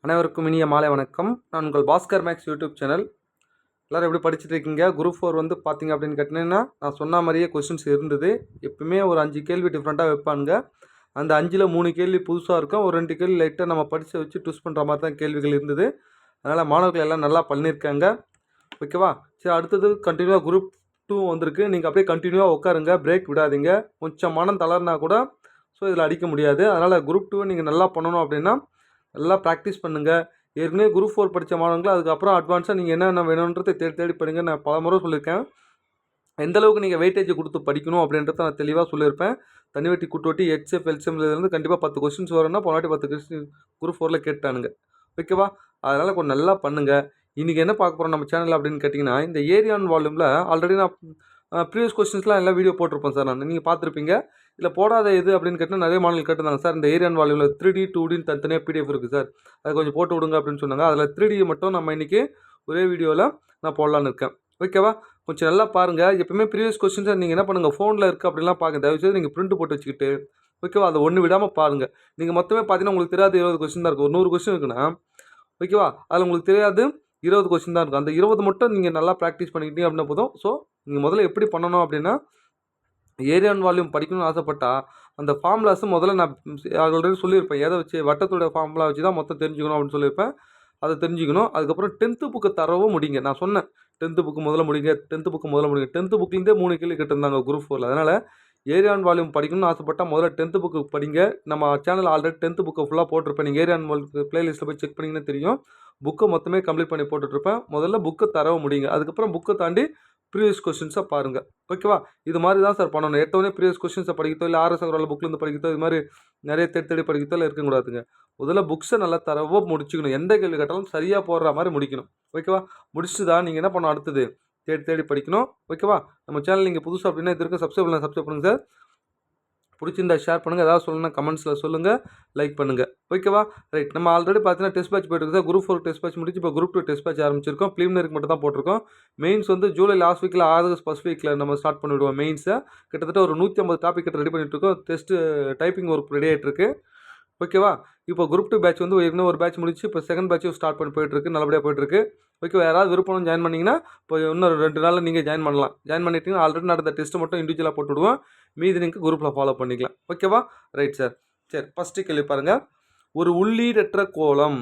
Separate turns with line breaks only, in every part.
அனைவருக்கும் இனிய மாலை வணக்கம். நான் உங்கள் பாஸ்கர் மேக்ஸ் யூடியூப் சேனல். எல்லோரும் எப்படி படிச்சுட்டு இருக்கீங்க? குரூப் 4 வந்து பார்த்தீங்க அப்படின்னு கேட்டிங்கன்னா, நான் சொன்ன மாதிரியே கொஸ்டின்ஸ் இருந்தது. எப்பவுமே ஒரு 5 கேள்வி டிஃப்ரெண்ட்டாக வைப்பானுங்க. அந்த 5ல் 3 கேள்வி புதுசாக இருக்கும். ஒரு 2 கேள்வி லைட்டாக நம்ம படித்து வச்சு ட்விஸ்ட் பண்ணுற மாதிரி தான் கேள்விகள் இருந்தது. அதனால் மாணவர்கள் எல்லாம் நல்லா பண்ணியிருக்காங்க. ஓகேவா? சரி, அடுத்தது கண்டினியூவாக குரூப் 2 வந்திருக்கு. நீங்கள் அப்படியே கண்டினியூவாக உட்காருங்க, பிரேக் விடாதீங்க. கொஞ்சம் மனம் தளர்னா கூட இதில் அடிக்க முடியாது. அதனால் குரூப் 2 நீங்கள் நல்லா பண்ணணும் அப்படின்னா நல்லா ப்ராக்டிஸ் பண்ணுங்கள். ஏற்கனவே குரூப் 4 படித்த மாணவர்கள் அதுக்கப்புறம் அட்வான்ஸாக நீங்கள் என்னென்ன வேணுன்றதை தேடி தேடி படிங்க. நான் பல முறை சொல்லியிருக்கேன். எந்தளவுக்கு நீங்கள் வெயிட்டேஜ் கொடுத்து படிக்கணும் அப்படின்றத நான் தெளிவாக சொல்லியிருப்பேன். தனி வட்டி, கூட்டு வட்டி, ஹெச்எஃப், எல்சிஎம்லேருந்து கண்டிப்பாக 10 கொஸ்டின்ஸ் வரும்னா போனாட்டி 10 கொஸ்டின் குரூப் 4ல் கேட்டானுங்க. ஓகேவா? அதனால் கொஞ்சம் நல்லா பண்ணுங்கள். இன்றைக்கி என்ன பார்க்க போகிறோம் நம்ம சேனல் அப்படின்னு கேட்டிங்கன்னா, இந்த ஏரியான் வால்யூமில் ஆல்ரெடி நான் ப்ரீவியஸ் கொஸ்டின்ஸ்லாம் எல்லாம் வீடியோ போட்டிருப்பேன் சார். நீங்கள் பார்த்துருப்பீங்க. இதில் போடாத எது அப்படின்னு கேட்டால் நிறைய மாடல் கேட்டிருந்தாங்க. சார் இந்த ஏரியான் வால்யூமில் 3D 2Dன்னு தனித்தனியாக பிடிஎஃப் இருக்குது சார், அதை கொஞ்சம் போட்டு விடுங்க அப்படின்னு சொன்னாங்க. அதில் 3D மட்டும் நம்ம இன்றைக்கி ஒரே வீடியோவில் நான் போடலான்னு இருக்கேன். ஓகேவா? கொஞ்சம் நல்லா பாருங்கள். எப்பவுமே ப்ரீவியஸ் கொஸ்டின்ஸை நீங்கள் என்ன பண்ணுங்கள், ஃபோனில் இருக்குது அப்படின்லாம் பார்க்க தயவுசெய்து நீங்கள் பிரிண்ட் போட்டு வச்சுக்கிட்டு, ஓகேவா, அதை ஒன்று விடாமல் பாருங்கள். நீங்கள் மொத்தமே பார்த்தீங்கன்னா உங்களுக்கு தெரியாது 20 கொஸ்டின் தான் இருக்கும். ஒரு 100 கொஸ்டின் இருக்குன்னா, ஓகேவா, அதில் உங்களுக்கு தெரியாது 20 கொஸ்டின் தான் இருக்கும். அந்த 20 மட்டும் நீங்கள் நல்லா ப்ராக்டிஸ் பண்ணிக்கிட்டீங்க அப்படின்னா போதும். ஸோ நீங்கள் முதல்ல எப்படி பண்ணணும் அப்படின்னா, ஏரியான் வால்யூம் படிக்கணும்னு ஆசைப்பட்டா அந்த ஃபார்முலாஸு முதல்ல நான் ஆல்ரெடி சொல்லியிருப்பேன். எதை வச்சு வட்டத்தோட ஃபார்முலா வச்சு தான் மொத்தம் தெரிஞ்சுக்கணும் அப்படின்னு சொல்லியிருப்பேன். அதை தெரிஞ்சுக்கணும். அதுக்கப்புறம் 10th புக்கு தரவும் முடிங்க. நான் சொன்னேன் 10th புக்கு முதல்ல முடிங்க, 10th புக்கு முதல்ல முடிங்க. 10th புக்லேருந்தே 3 கேள்வி கேட்டிருந்தாங்க குரூப் 4ல். அதனால் ஏரியான் வால்யூம் படிக்கணும்னு ஆசைப்பட்டால் முதல்ல 10th புக்கு படிங்க. நம்ம சேனல் ஆல்ரெடி 10th புக்கை ஃபுல்லாக போட்டிருப்பேன். நீங்கள் ஏரியான் வால்யூம் ப்ளேலிஸ்ட்டில் போய் செக் பண்ணிங்கன்னு தெரியும். புக்கை மொத்தமே கம்ப்ளீட் பண்ணி போட்டுட்ருப்பேன். முதல்ல புக்கை தரவும் முடியுங்க. அதுக்கப்புறம் புக்கை தாண்டி ப்ரீவியஸ் கொஸ்டின்ஸை பாருங்கள். ஓகேவா? இது மாதிரி தான் சார் பண்ணணும். எடுத்தோடனே ப்ரீவியஸ் கொஸ்டின்ஸை படிக்கத்தோ இல்லை ஆர்எஸ் அகர்வால் புக்லேருந்து படிக்கத்தோ இது மாதிரி நிறைய தேடி தேடி படிக்கத்தோ இல்லை இருக்கக்கூடாதுங்க. முதல்ல புக்ஸை நல்லா தரவாக முடிச்சுக்கணும். எந்த கேள்வி கேட்டாலும் சரியாக போடுற மாதிரி முடிக்கணும். ஓகேவா? முடிச்சுட்டு தான் நீங்கள் என்ன பண்ணணும், அடுத்தது தேடி தேடி படிக்கணும். ஓகேவா? நம்ம சேனல் நீங்கள் புதுசாக அப்படின்னா இது இருக்க சப்ஸ்கிரைப் பண்ணுங்கள் சார். பிடிச்சிருந்தா ஷேர் பண்ணுங்கள். ஏதாவது சொல்லணும்னா கமெண்ட்ஸில் சொல்லுங்கள், லைக் பண்ணுங்கள். ஓகேவா? ரைட். நம்ம ஆல்ரெடி பார்த்தீங்கன்னா டெஸ்ட் பேட்ச் போய்ட்டு சார். குரூப் 4 டெஸ்ட் பேட்ச் முடிச்சு இப்போ குரூப் 2 டெஸ்ட் பேட்ச் ஆரம்பிச்சிருக்கோம். ப்ரீலிமினரிக்கு மட்டும் தான் போட்டிருக்கோம். மெயின்ஸ் வந்து ஜூலை லாஸ்ட் வீக்கில் ஆகஸ்ட் ஃபர்ஸ்ட் வீக்கில் நம்ம ஸ்டார்ட் பண்ணிவிடுவோம் மெயின்ஸை. கிட்டத்தட்ட ஒரு 150 டாபிக் கிட்ட ரெடி பண்ணிட்டுருக்கோம். டெஸ்ட்டு டைப்பிங் ஒர்க் ரெடி ஆகிட்டுருக்கு. ஓகேவா? இப்போ குரூப் 2 பேட்ச் வந்து இன்னும் ஒரு பேட்ச் முடிச்சு இப்போ செகண்ட் பேட்சும் ஸ்டார்ட் பண்ணி போயிட்டுருக்கு. நல்லபடியாக போயிட்டுருக்கு. ஓகேவா? யாராவது விருப்பம் ஜாயின் பண்ணிங்கன்னா இப்போ இன்னும் 2 நாளில் நீங்கள் ஜாயின் பண்ணலாம். ஜாயின் பண்ணிட்டீங்கன்னா ஆல்ரெடி நடந்த டெஸ்ட்டு மட்டும் இண்டிவிஜுவலாக போட்டு விடுவோம். மீதி நீங்கள் குரூப்பில் ஃபாலோ பண்ணிக்கலாம். ஓகேவா? Right sir. சரி, ஃபஸ்ட்டு கேள்வி பாருங்கள். ஒரு உள்ளீடற்ற கோளம்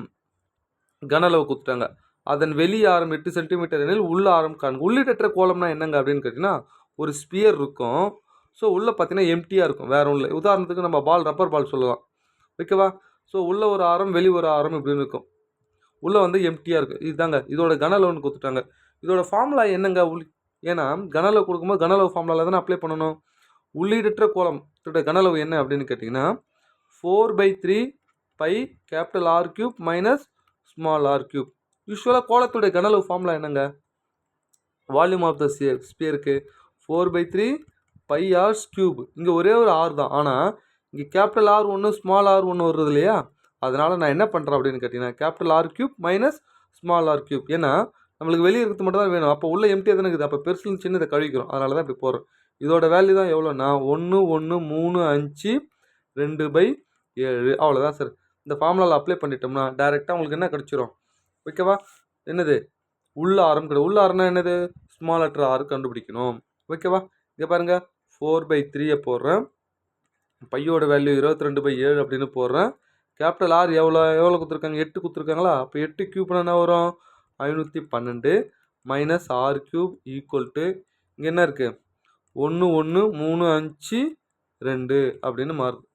கன அளவு கொடுத்துட்டாங்க. அதன் வெளி ஆரம் 8 சென்டிமீட்டர் எனில் உள்ள ஆரம் காண்க. உள்ளீடற்ற கோளம்னா என்னங்க அப்படின்னு கேட்டிங்கன்னா, ஒரு ஸ்பியர் இருக்கும். ஸோ உள்ளே பார்த்தீங்கன்னா எம்டியாக இருக்கும், வேறு ஒன்றும் இல்லை. உதாரணத்துக்கு நம்ம ரப்பர் பால் சொல்லலாம். ஓகேவா? ஸோ உள்ள ஒரு ஆரம் வெளி ஒரு ஆரம் இப்படின்னு இருக்கும். உள்ளே வந்து எம்டியாக இருக்குது. இதுதாங்க இதோட கன அளவுன்னு கொடுத்துட்டாங்க. இதோட ஃபார்முலா என்னங்க? ஏன்னா கன அளவு கொடுக்கும்போது கன அளவு ஃபார்முலாவில் தானே அப்ளை பண்ணணும். உள்ளீடற்ற கோளம் இதோட கன அளவு என்ன அப்படின்னு கேட்டிங்கன்னா 4/3 pi capital R cube minus small R cube. யூஸ்வலாக கோளத்துடைய கன அளவு ஃபார்முலா என்னங்க? வால்யூம் ஆஃப் த ஸ்பியருக்கு 4/3 பை ஆர் கியூப். இங்கே ஒரே ஒரு ஆர் தான். ஆனால் இங்கே கேபிட்டல் ஆர் ஒன்று ஸ்மால் ஆர் ஒன்று வருது இல்லையா? அதனால் நான் என்ன பண்ணுறேன் அப்படின்னு கேட்டிங்கன்னா capital R cube minus small R cube. ஏன்னா நம்மளுக்கு வெளியே இருக்கிறது மட்டும் தான் வேணும். அப்போ உள்ள எம்டியாக தானே இருக்குது. அப்போ பெருசுன்னு சின்னதை கழிக்கிறோம். அதனால தான் இப்படி போடுறோம். இதோட வேல்யூ தான் எவ்வளோண்ணா 1 1 3 5 2/7. அவ்வளோதான் சார். இந்த ஃபார்முலாவில் அப்ளை பண்ணிட்டோம்னா டேரெக்டாக உங்களுக்கு என்ன கிடச்சிரும்? ஓகேவா? என்னது? உள்ள ஆரம் கிடையாது. உள்ள ஆரம்னா என்னது? ஸ்மால் லெட்டர் ஆர் கண்டுபிடிக்கணும். ஓகேவா? இங்கே பாருங்கள் 4/3 போடுறேன். பையோட வேல்யூ 22/7 அப்படின்னு போடுறேன். கேபிட்டல் ஆர் எவ்வளோ கொடுத்துருக்காங்க? 8 கொடுத்துருக்காங்களா? அப்போ 8 கியூப்னா என்ன வரும்? 512 minus R cube equal to இங்கே என்ன இருக்குது? 1 1 3 5 2 அப்படின்னு மாறுது.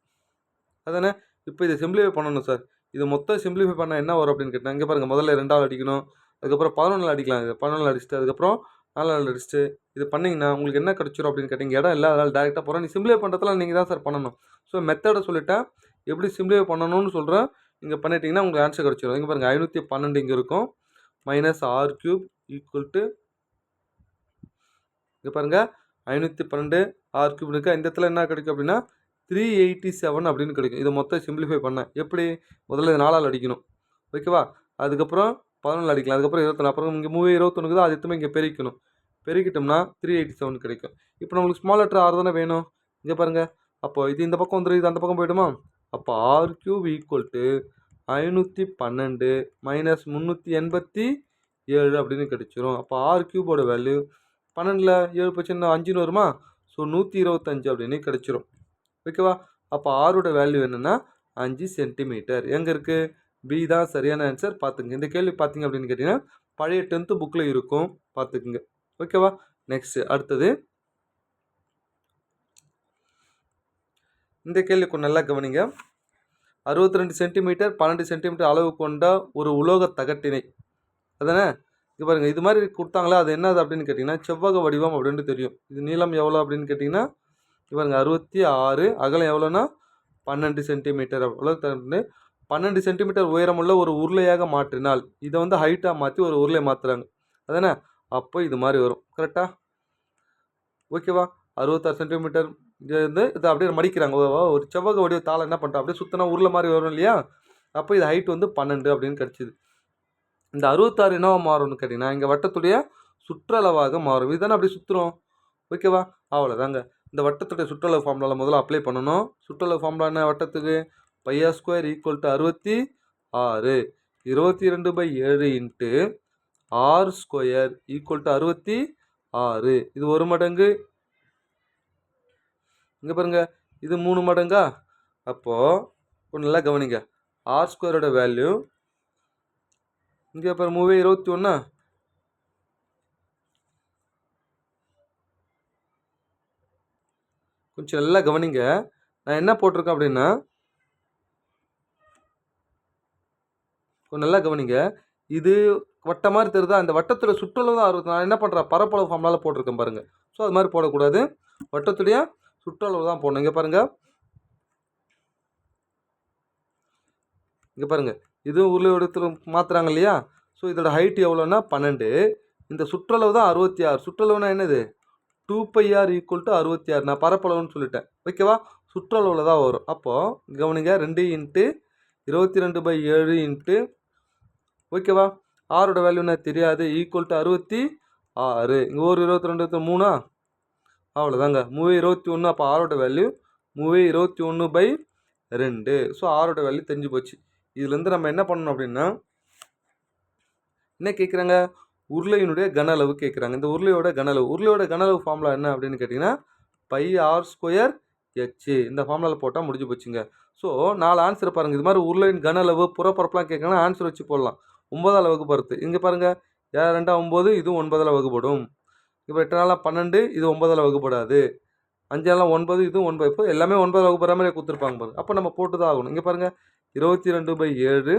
அதானே? இப்போ இதை சிம்பிளிஃபை பண்ணணும் சார். இது மொத்தம் சிம்பிளிஃபை பண்ணால் என்ன வரும் அப்படின்னு கேட்டால் இங்கே பாருங்கள். முதல்ல 2ஆல் அடிக்கணும். அதுக்கப்புறம் 11 அடிக்கலாம். இது 11 அடிச்சுட்டு அதுக்கப்புறம் 4 அடிச்சுட்டு இது பண்ணிங்கன்னா உங்களுக்கு என்ன கிடச்சிரும் அப்படின்னு கேட்டிங்க. இடம் இல்லை, அதனால் டேரெக்டாக போகிறேன். நீ சிம்பிளிஃபை பண்ணுறதுலாம் நீங்கள் தான் சார் பண்ணணும். ஸோ மெத்தடை சொல்லிவிட்டேன், எப்படி சிம்பிளிஃபை பண்ணணும்னு சொல்கிறேன். இங்கே பண்ணிட்டீங்கன்னா உங்களுக்கு ஆன்சர் கிடச்சிரும். இங்கே பாருங்கள் 512 இங்கே இருக்கும். Minus R cube equal to இங்கே பாருங்கள் 512 ஆர் கியூப் இருக்குது. இந்த இடத்துல என்ன கிடைக்கும் அப்படின்னா 387 அப்படின்னு கிடைக்கும். இதை மொத்தம் சிம்பிளிஃபை பண்ணேன். எப்படி? முதல்ல இது 4ஆல் அடிக்கணும். ஓகேவா? அதுக்கப்புறம் 11 அடிக்கலாம். அதுக்கப்புறம் 24. அப்புறம் இங்கே 21 இருக்குது. அது எத்தனை இங்கே பெருக்கணும். பெருக்கிட்டோம்னா 387 கிடைக்கும். இப்போ நம்மளுக்கு ஸ்மால் லெட்டர் ஆர் தானே வேணும். இங்கே பாருங்கள். அப்போ இது இந்த பக்கம் வந்துடும், இது அந்த பக்கம் போய்டுமா? அப்போ R cube equal to 512 minus 387 அப்படின்னு கிடைச்சிரும். அப்போ ஆர் கியூபோட வேல்யூ 12ல் 7 போச்சு 5ன்னு வருமா? ஸோ 125 அப்படின்னு கிடைச்சிரும். ஓகேவா? அப்போ ஆரோட வேல்யூ என்னென்னா 5 சென்டிமீட்டர். எங்கே இருக்குது? பி தான் சரியான ஆன்சர். பார்த்துங்க. இந்த கேள்வி பார்த்தீங்க அப்படின்னு கேட்டிங்கன்னா பழைய 10th புக்கில் இருக்கும், பார்த்துக்குங்க. ஓகேவா? நெக்ஸ்ட்டு அடுத்தது இந்த கேள்வி கொஞ்சம் நல்லா கவனிங்க. 62 சென்டிமீட்டர் 12 சென்டிமீட்டர் அளவு கொண்ட ஒரு உலோக தகட்டினை, அதானே? இது பாருங்கள், இது மாதிரி கொடுத்தாங்களா, அது என்னது அப்படின்னு கேட்டிங்கன்னா செவ்வக வடிவம் அப்படின்னு தெரியும். இது நீளம் எவ்வளோ அப்படின்னு கேட்டிங்கன்னா பாருங்க 66, அகலம் எவ்வளோன்னா 12 சென்டிமீட்டர். உலோக தகட்டினை 12 சென்டிமீட்டர் உயரமுள்ள ஒரு உருளையாக மாற்றினால், இதை வந்து ஹைட்டாக மாற்றி ஒரு உருளை மாற்றுறாங்க, அதானே? அப்போ இது மாதிரி வரும். கரெக்டாக? ஓகேவா? 66 சென்டிமீட்டர் இருந்து இதை அப்படியே மடிக்கிறாங்க. ஒரு செவ்வக வடிவ தாளை என்ன பண்ணுறோம், அப்படியே சுற்றினா உருளை மாதிரி வரும் இல்லையா? அப்போ இது ஹைட் வந்து 12 அப்படின்னு கிடச்சிது. இந்த 66 என்னவா மாறும்னு கேட்டிங்கன்னா இங்கே வட்டத்துடைய சுற்றளவாக மாறும். இதுதானே அப்படி சுற்றுறோம். ஓகேவா? அவ்வளோதாங்க. இந்த வட்டத்துடைய சுற்றளவு ஃபார்முலா முதல்ல அப்ளை பண்ணணும். சுற்றளவு ஃபார்முலா என்ன வட்டத்துக்கு? πr² = 66, 22/7 into r² = 66. இது 1 மடங்கு. இங்கே பாருங்க, இது 3 மடங்கா? அப்போது நல்லா கவனிங்க. r² வேல்யூ இங்கே பாரு 3/21. கொஞ்சம் நல்லா கவனிங்க. நான் என்ன போட்டிருக்கேன் அப்படின்னா, கொஞ்சம் நல்லா கவனிங்க. இது வட்டம் மாதிரி தெரியுதா? இந்த வட்டத்துடைய சுற்றளவு தான் 60. நான் என்ன பண்ணுறேன், பரப்பளவு ஃபார்முலாவில் போட்டிருக்கேன் பாருங்கள். ஸோ அது மாதிரி போடக்கூடாது, வட்டத்துடைய சுற்றளவு தான் போடணும். இங்கே பாருங்கள், இங்கே பாருங்கள், இதுவும் உருளை வடிவத்தில் மாற்றுறாங்க இல்லையா? ஸோ இதோட ஹைட் எவ்வளோன்னா 12. இந்த சுற்றளவு தான் 66. சுற்றளவுனா என்னது? 2πr = 66. நான் பரப்பளவுன்னு சொல்லிட்டேன். ஓகேவா? சுற்றளவில் தான் வரும். அப்போது கவனிங்க, 2 இன்ட்டு 22/7 இன்ட்டு, ஓகேவா, ஆரோட வேல்யூ என்ன தெரியாது, ஈக்குவல் டு 66. இங்கே ஒரு 22 3, அவ்வளோதாங்க, 3/21. அப்போ ஆரோட வேல்யூ 3/21/2. ஸோ ஆரோட வேல்யூ தெரிஞ்சு போச்சு. இதுலேருந்து நம்ம என்ன பண்ணணும் அப்படின்னா, என்ன கேட்குறாங்க, உருளையினுடைய கன அளவு கேட்குறாங்க. இந்த உருளையோட கன அளவு ஃபார்முலா என்ன அப்படின்னு கேட்டிங்கன்னா πr²h. இந்த ஃபார்முலாவில் போட்டால் முடிஞ்சு போச்சுங்க. ஸோ 4 ஆன்சர் பாருங்கள். இது மாதிரி உருளையின் கன அளவு புறப்பரப்புலாம் கேட்குறாங்கன்னா ஆன்சர் வச்சு போடலாம். 9ஆல் வகுப்படுத்து. இங்கே பாருங்கள், 7 2 9, இதுவும் 9ஆல் வகுப்படும். இப்போ 8 4 12, இது 9ஆல் வகுப்படாது. 5 4 9, இதுவும் 9. இப்போ எல்லாமே 9ஆல் வகுப்படுற மாதிரி கொடுத்துருப்பாங்க பாருங்கள். அப்போ நம்ம போட்டு தான் ஆகணும். இங்கே பாருங்கள், 22/7.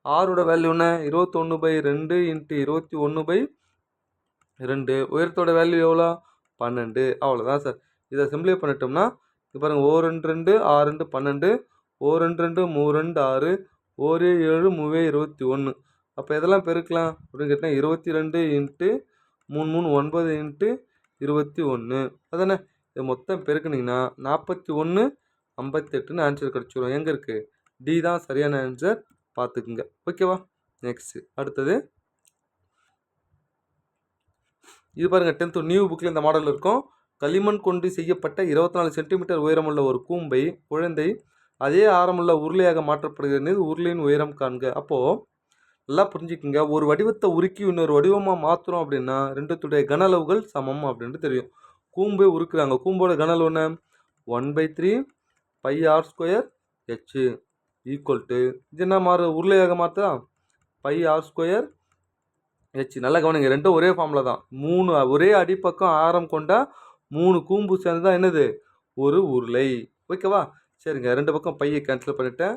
ஆரோட வேல்யூ என்ன? 21/2 இன்ட்டு 21/2. உயரத்தோட வேல்யூ எவ்வளோ? 12. அவ்வளோதான் சார். இதை சிம்பிளை பண்ணிட்டோம்னா இப்போ பாருங்கள், 1 2 2 6 2 12, 1 2 2 3 2 6, 1 7 3/21. அப்போ எதெல்லாம் பெருக்கலாம் அப்படின்னு கேட்டால் 22 இன்ட்டு 3 3 9 இன்ட்டு 21. அதானே? இது மொத்தம் பெருக்குனிங்கன்னா 41 58ன்னு ஆன்சர் கிடச்சிரும். எங்கே இருக்குது? டி தான் சரியான ஆன்சர். பார்த்துக்குங்க. ஓகேவா? நெக்ஸ்ட்டு அடுத்தது இது பாருங்கள், 10th நியூ புக்கில் இந்த மாடல் இருக்கும். களிமண் கொண்டு செய்யப்பட்ட 24 சென்டிமீட்டர் உயரமுள்ள ஒரு கூம்பை குழந்தை அதே ஆரமுள்ள உருளையாக மாற்றப்படுகிறது. உருளையின் உயரம் காண்க. அப்போது நல்லா புரிஞ்சுக்குங்க, ஒரு வடிவத்தை உருக்கி இன்னொரு வடிவமாக மாற்றுறோம் அப்படின்னா ரெண்டுத்துடைய கன அளவுகள் சமம் அப்படின்ட்டு தெரியும். கூம்பை உருக்குறாங்க. கூம்போட கன அளவு என்ன? 1/3 πr²h ஈக்குவல் டு, இது என்ன மாறு, உருளையாக மாற்றா πr²h. நல்லா கவனிங்க, ரெண்டும் ஒரே ஃபார்முலா தான். 3 ஒரே அடிப்பக்கம் ஆரம் கொண்ட 3 கூம்பு சேர்ந்து தான் என்னது? ஒரு உருளை. ஓகேவா? சரிங்க, 2 பக்கம் பையை கேன்சல் பண்ணிட்டேன்.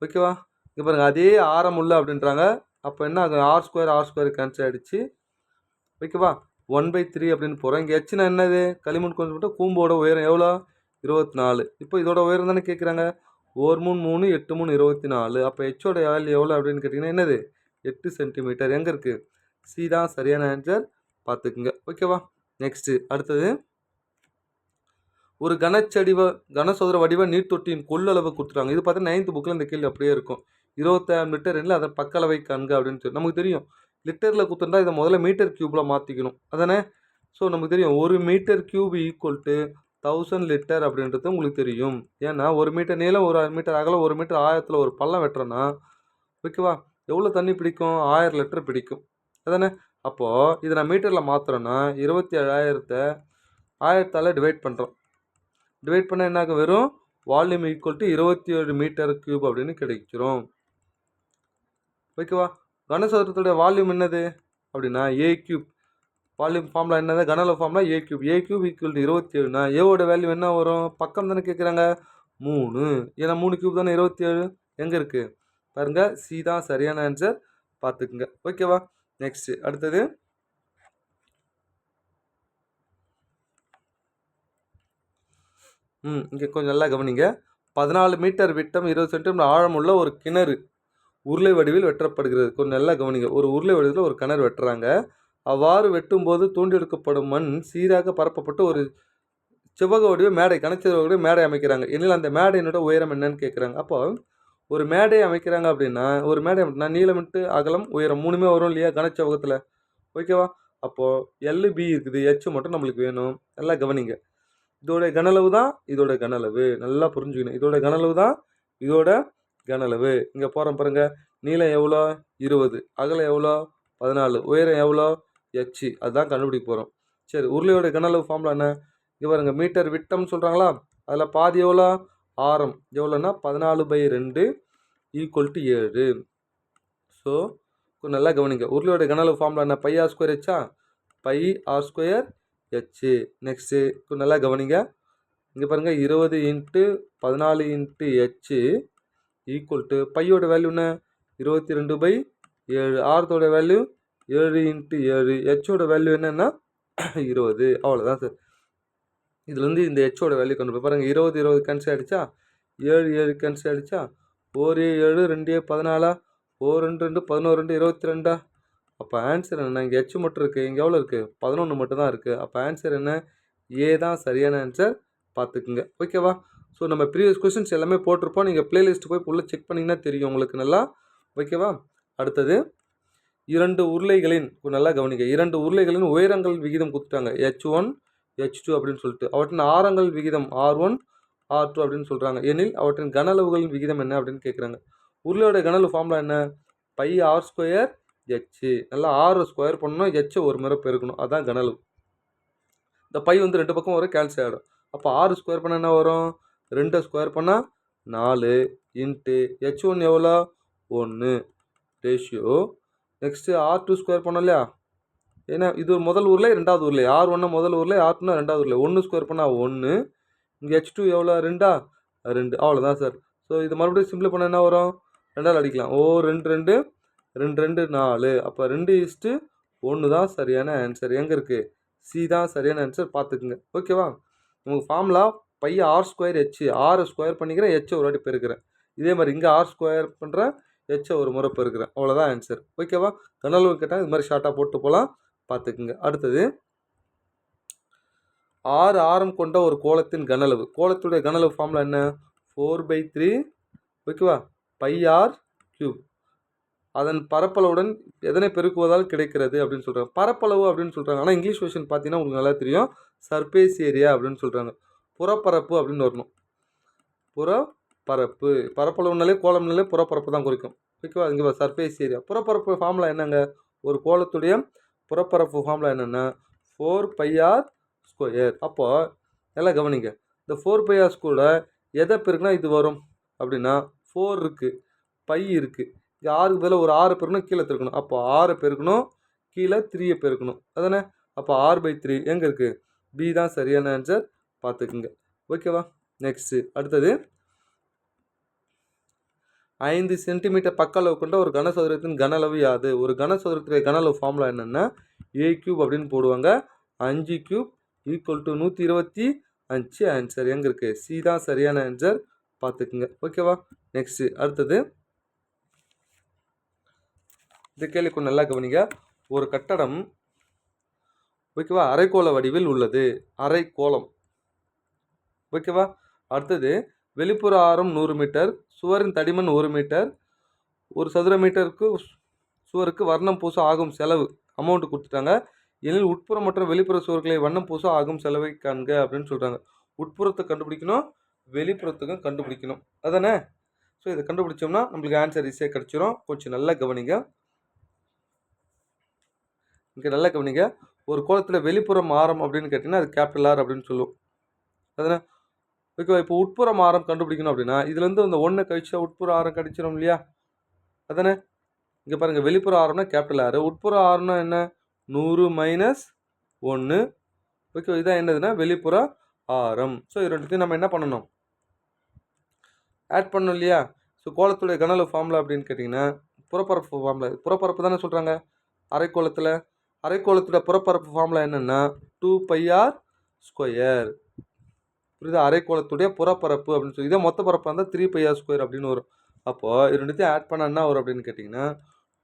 ஓகேவா? இங்கே பாருங்கள், அதே ஆரம் உள்ள அப்படின்றாங்க. அப்போ என்ன ஆகும்? r² கேன்சல் ஆகிடுச்சு. ஓகேவா? 1/3 அப்படின்னு போகிறோம். இங்கே ஹெச்னா என்னது? களிமண் கொஞ்சம் மட்டும். கூம்போட உயரம் எவ்வளோ? 24. இப்போ இதோட உயரம் தானே கேட்குறாங்க. 1 3 3 8 3 24. அப்போ ஹெச்சோட வேல்யூ எவ்வளோ அப்படின்னு கேட்டிங்கன்னா என்னது? 8 சென்டிமீட்டர். எங்கே இருக்குது? சி தான் சரியான ஆன்சர். பார்த்துக்குங்க. ஓகேவா? நெக்ஸ்ட்டு அடுத்தது, ஒரு கனசதுர வடிவ நீர்த்தொட்டியின் கொள்ளளவு கொடுத்துருவாங்க. இது பார்த்தீங்கன்னா 9th புக்கில் இந்த கேள்வி அப்படியே இருக்கும். 25 லிட்டர் இல்லை, அதை பக்களவை காண்க அப்படின்னு சொல்லி நமக்கு தெரியும். லிட்டரில் கொடுத்துருந்தா இதை முதல்ல மீட்டர் க்யூப்பில் மாற்றிக்கணும், அதானே? ஸோ நமக்கு தெரியும் 1 metre cube equal to 1000 litre அப்படின்றது உங்களுக்கு தெரியும். ஏன்னா 1 மீட்டர் நீளம், 1 மீட்டர் அகலம், 1 மீட்டர் ஆழத்தில் ஒரு பள்ளம் வெட்டுறோன்னா ஓகேவா? எவ்வளோ தண்ணி பிடிக்கும்? 1000 லிட்டர் பிடிக்கும். அதானே? அப்போது இதை நான் மீட்டரில் மாற்றுறோன்னா 27,000 1000ஆல் டிவைட் பண்ணுறோம். டிவைட் பண்ணால் என்ன ஆகும்? வெறும் volume equal to 27 metre cube அப்படின்னு கிடைச்சிரும். ஓகேவா? கனசதுரத்துடைய வால்யூம் என்னது அப்படின்னா ஏ கியூப். வால்யூம் ஃபார்முலா என்னது? கனளவு formula A cube. A cube equal to 27னா ஏவோட வேல்யூ என்ன வரும்? பக்கம் தானே கேட்குறாங்க, 3. ஏன்னா 3 கியூப் தானே 27. எங்கே இருக்குது பாருங்க, சி தான் சரியான ஆன்சர், பார்த்துக்குங்க. ஓகேவா? நெக்ஸ்ட் அடுத்தது இங்கே கொஞ்சம் நல்லா கவனிங்க. 14 மீட்டர் விட்டம் 20 சென்டிமீட்டர் ஆழமுள்ள ஒரு கிணறு உருளை வடிவில் வெட்டப்படுகிறது. கொஞ்சம் நல்லா கவனிங்க. ஒரு உருளை வடிவில் ஒரு கிணறு வெட்டுறாங்க. அவ்வாறு வெட்டும்போது தூண்டி எடுக்கப்படும் மண் சீராக பரப்பப்பட்டு ஒரு செவ்வக வடிவ மேடை, கனச்செவ்வக வடிவ மேடை அமைக்கிறாங்க. எனில் அந்த மேடையினோட உயரம் என்னன்னு கேட்குறாங்க. அப்போ ஒரு மேடை அமைக்கிறாங்க அப்படின்னா, ஒரு மேடை அப்படின்னா நீளமிட்டு அகலம் உயரம் 3மே வரும் இல்லையா கனச்செவ்வகத்தில்? ஓகேவா? அப்போது எல்பி இருக்குது, எச் மட்டும் நம்மளுக்கு வேணும். நல்லா கவனிங்க. இதோட கனளவு தான் இதோட கனளவு, நல்லா புரிஞ்சுக்கணும். இதோட கனளவு தான் இதோட கனளவு. இங்கே போகிறோம் பாருங்க, நீளம் எவ்வளோ? 20, அகலம் எவ்வளோ? 14, உயரம் எவ்வளோ? எச். அதுதான் கண்டுபிடிக்க போகிறோம். சரி, உருளையோட கனளவு ஃபார்முலா என்ன? இங்கே பாருங்க, மீட்டர் விட்டம்னு சொல்கிறாங்களா, அதில் பாதி எவ்வளோ? ஆரம் எவ்வளோன்னா 14/2 ஈக்குவல் டு 7. ஸோ கொஞ்சம் நல்லா கவனிங்க. உருளையோட கனளவு ஃபார்முலா என்ன? பை ஆர் ஸ்கொயர் ஹெச்சா? Pi R square H. Next கொஞ்சம் நல்லா கவனிங்க. இங்கே பாருங்கள், 20 × 14 × ஹெச் ஈக்குவல் டு பையோட வேல்யூ என்ன? 22/7. ஆரத்தோட வேல்யூ 7 × 7. ஹெச்சோட வேல்யூ என்னென்னா 20. அவ்வளோதான் சார். இதில் வந்து இந்த ஹெச்சோட வேல்யூ கொண்டு போய் பாருங்கள். 20 கேன்சல் ஆகிடுச்சா? 7 கேன்சல் ஆகிடுச்சா? 4 7 2 14, 4 2 2 11 2 22. அப்போ ஆன்சர் என்ன? இங்கே ஹெச் மட்டும் இருக்குது, இங்கே எவ்வளோ இருக்குது? 11 மட்டும் தான் இருக்குது. அப்போ ஆன்சர் என்ன? ஏ தான் சரியான ஆன்சர், பார்த்துக்குங்க. ஓகேவா? ஸோ நம்ம ப்ரீவியஸ் கொஸ்டின்ஸ் எல்லாமே போட்டிருப்போம். நீங்கள் ப்ளேலிஸ்ட் போய் உள்ளே செக் பண்ணிங்கன்னா தெரியும் உங்களுக்கு நல்லா. ஓகேவா? அடுத்தது 2 உருளைகளின் நல்லா கவனிங்க. 2 உருளைகளின் உயரங்கள் விகிதம் கொடுத்துட்டாங்க. H1 H2 அப்படின்னு சொல்லிட்டு அவற்றின் ஆரங்கள் விகிதம் R1 R2 அப்படின்னு சொல்கிறாங்க. எனில் அவற்றின் கனளவுகளின் விகிதம் என்ன அப்படின்னு கேட்குறாங்க. உருளையோட கனளவு ஃபார்முலா என்ன? Pi R square H. நல்லா ஆர் ஸ்கொயர் பண்ணணும், ஹெச் ஒரு முறை பெருக்கணும், அதுதான் கனளவு. இந்த பை வந்து 2 பக்கம் வரும், கேன்சல் ஆகிடும். அப்போ ஆறு ஸ்கொயர் பண்ணால் என்ன வரும்? 2 ஸ்கொயர் பண்ணால் 4 இன்ட்டு H1 எவ்வளோ? 1 ரேஷியோ. நெக்ஸ்ட்டு R2 ஸ்கொயர் பண்ணோம் இல்லையா? ஏன்னா இது முதல் உருளை, ரெண்டாவது உருளை. R1 முதல் உருளை, R2 ரெண்டாவது உருளை. 1 ஸ்கொயர் பண்ணால் 1. இங்கே H2 எவ்வளோ? 2 2. அவ்வளோதான் சார். ஸோ இது மறுபடியும் சிம்பிள் பண்ண என்ன வரும்? 2ஆல் அடிக்கலாம். 2 2 2 2 4. அப்போ 2:1 தான் சரியான ஆன்சர். எங்கே இருக்குது? சி தான் சரியான ஆன்சர், பார்த்துக்குங்க. ஓகேவா? உங்களுக்கு formula pi R square H. R square பண்ணிக்கிறேன், ஹெச் ஒரு வாட்டி பெருக்கிறேன். இதே மாதிரி இங்கே ஆர் ஸ்கொயர் பண்ணுறேன், ஹெச்சை ஒரு முறை பெருக்கிறேன். அவ்வளோதான் ஆன்சர். ஓகேவா? கனளவு கேட்டால் இது மாதிரி ஷார்ட்டாக போட்டு போகலாம், பார்த்துக்குங்க. அடுத்தது 6 ஆரம் கொண்ட ஒரு கோளத்தின் கனளவு. கோளத்துடைய கனளவு ஃபார்முலா என்ன? 4/3 ஓகேவா பை ஆர் கியூப். அதன் பரப்பளவுடன் எதனை பெருக்குவதால் கிடைக்கிறது அப்படின்னு சொல்கிறாங்க. பரப்பளவு அப்படின்னு சொல்கிறாங்க. ஆனால் இங்கிலீஷ் வெர்ஷன் பார்த்தீங்கன்னா உங்களுக்கு நல்லா தெரியும், சர்ஃபேஸ் ஏரியா அப்படின்னு சொல்கிறாங்க. புறப்பரப்பு அப்படின்னு வரணும். புறப்பரப்பு. பரப்பளவுனாலே கோளம்னாலே புறப்பரப்பு தான் குறிக்கும். ஓகேவா? இங்கே சர்ஃபேஸ் ஏரியா. புறப்பரப்பு ஃபார்முலா என்னங்க? ஒரு கோளத்துடைய புறப்பரப்பு ஃபார்முலா என்னென்னா 4πr ஸ்கொயர். அப்போது நல்லா கவனிங்க. இந்த 4πr கூட எதை பெருக்குனா இது வரும் அப்படின்னா 4 இருக்குது, பை இருக்குது. இது 6க்கு பதில் ஒரு 6 பெருக்கணும், கீழே பெருக்கணும். அப்போ 6 பெருக்கணும், கீழே 3 பெருக்கணும். அதானே? அப்போ 6/3 எங்கே இருக்குது? பி தான் சரியான ஆன்சர், பார்த்துக்குங்க. ஓகேவா? நெக்ஸ்ட்டு அடுத்தது 5 சென்டிமீட்டர் பக்க அளவு கொண்ட ஒரு கனசதுரத்தின் கனளவு யாது? ஒரு கனசதுரத்துடைய கனளவு ஃபார்முலா என்னென்னா ஏ கியூப் அப்படின்னு போடுவாங்க. 5 கியூப் ஈக்குவல் டு 125 ஆன்சர். எங்கே இருக்குது? சி தான் சரியான ஆன்சர், பார்த்துக்குங்க. ஓகேவா? நெக்ஸ்ட்டு அடுத்தது இந்த கேள்விக்கு நல்லா கவனிங்க. ஒரு கட்டடம் ஓகேவா அரைக்கோள வடிவில் உள்ளது. அரைக்கோளம். ஓகேவா? அடுத்தது வெளிப்புற ஆரம் 100 மீட்டர், சுவரின் தடிமன் 1 மீட்டர், ஒரு சதுர மீட்டருக்கு சுவருக்கு வர்ணம் பூச ஆகும் செலவு அமௌண்ட் கொடுத்துட்டாங்க. எனில் உட்புற மற்றும் வெளிப்புற சுவர்களை வண்ணம் பூச ஆகும் செலவை காண்க அப்படின்னு சொல்கிறாங்க. உட்புறத்தை கண்டுபிடிக்கணும், வெளிப்புறத்துக்கும் கண்டுபிடிக்கணும், அதானே? ஸோ இதை கண்டுபிடிச்சோம்னா நம்மளுக்கு ஆன்சர் ஈஸியாக கிடச்சிரும். கொஞ்சம் நல்லா கவனிங்க. இங்கே நல்லா கவனிங்க. ஒரு கோலத்தில் வெளிப்புறம் ஆரம் அப்படின்னு கேட்டிங்கன்னா அது கேபிட்டல் ஆர் அப்படின்னு சொல்லுவோம். அதுனா ஓகேவா? இப்போ உட்புறம் ஆரம் கண்டுபிடிக்கணும் அப்படின்னா இதுலேருந்து இந்த 1 கழிச்சா உட்புற ஆரம் கிடைச்சிரும் இல்லையா? அதானே? இங்கே பாருங்கள், வெளிப்புற ஆரம்னா கேபிட்டல் ஆர், உட்புற ஆரம்னா என்ன? 100 மைனஸ் 1. ஓகே, இதான் என்னதுன்னா வெளிப்புற ஆரம். ஸோ இது ரெண்டுத்தையும் நம்ம என்ன பண்ணணும்? ஆட் பண்ணணும் இல்லையா? ஸோ கோலத்துடைய கனளவு ஃபார்முலா அப்படின்னு கேட்டிங்கன்னா புறப்பரப்பு ஃபார்முலா. புறப்பரப்பு தானே சொல்கிறாங்க அரைக்கோளத்தில். அரைக்கோளத்தோட புறப்பரப்பு ஃபார்முலா என்னென்னா 2πr ஸ்கொயர். புரியுதா? அரைக்கோளத்துடைய புறப்பரப்பு அப்படின்னு சொல்லி, இதே மொத்த பரப்பாக இருந்தால் 3πr ஸ்கொயர் அப்படின்னு வரும். அப்போது இது ரெண்டுத்தையும் ஆட் பண்ணால் என்ன வரும் அப்படின்னு கேட்டிங்கன்னா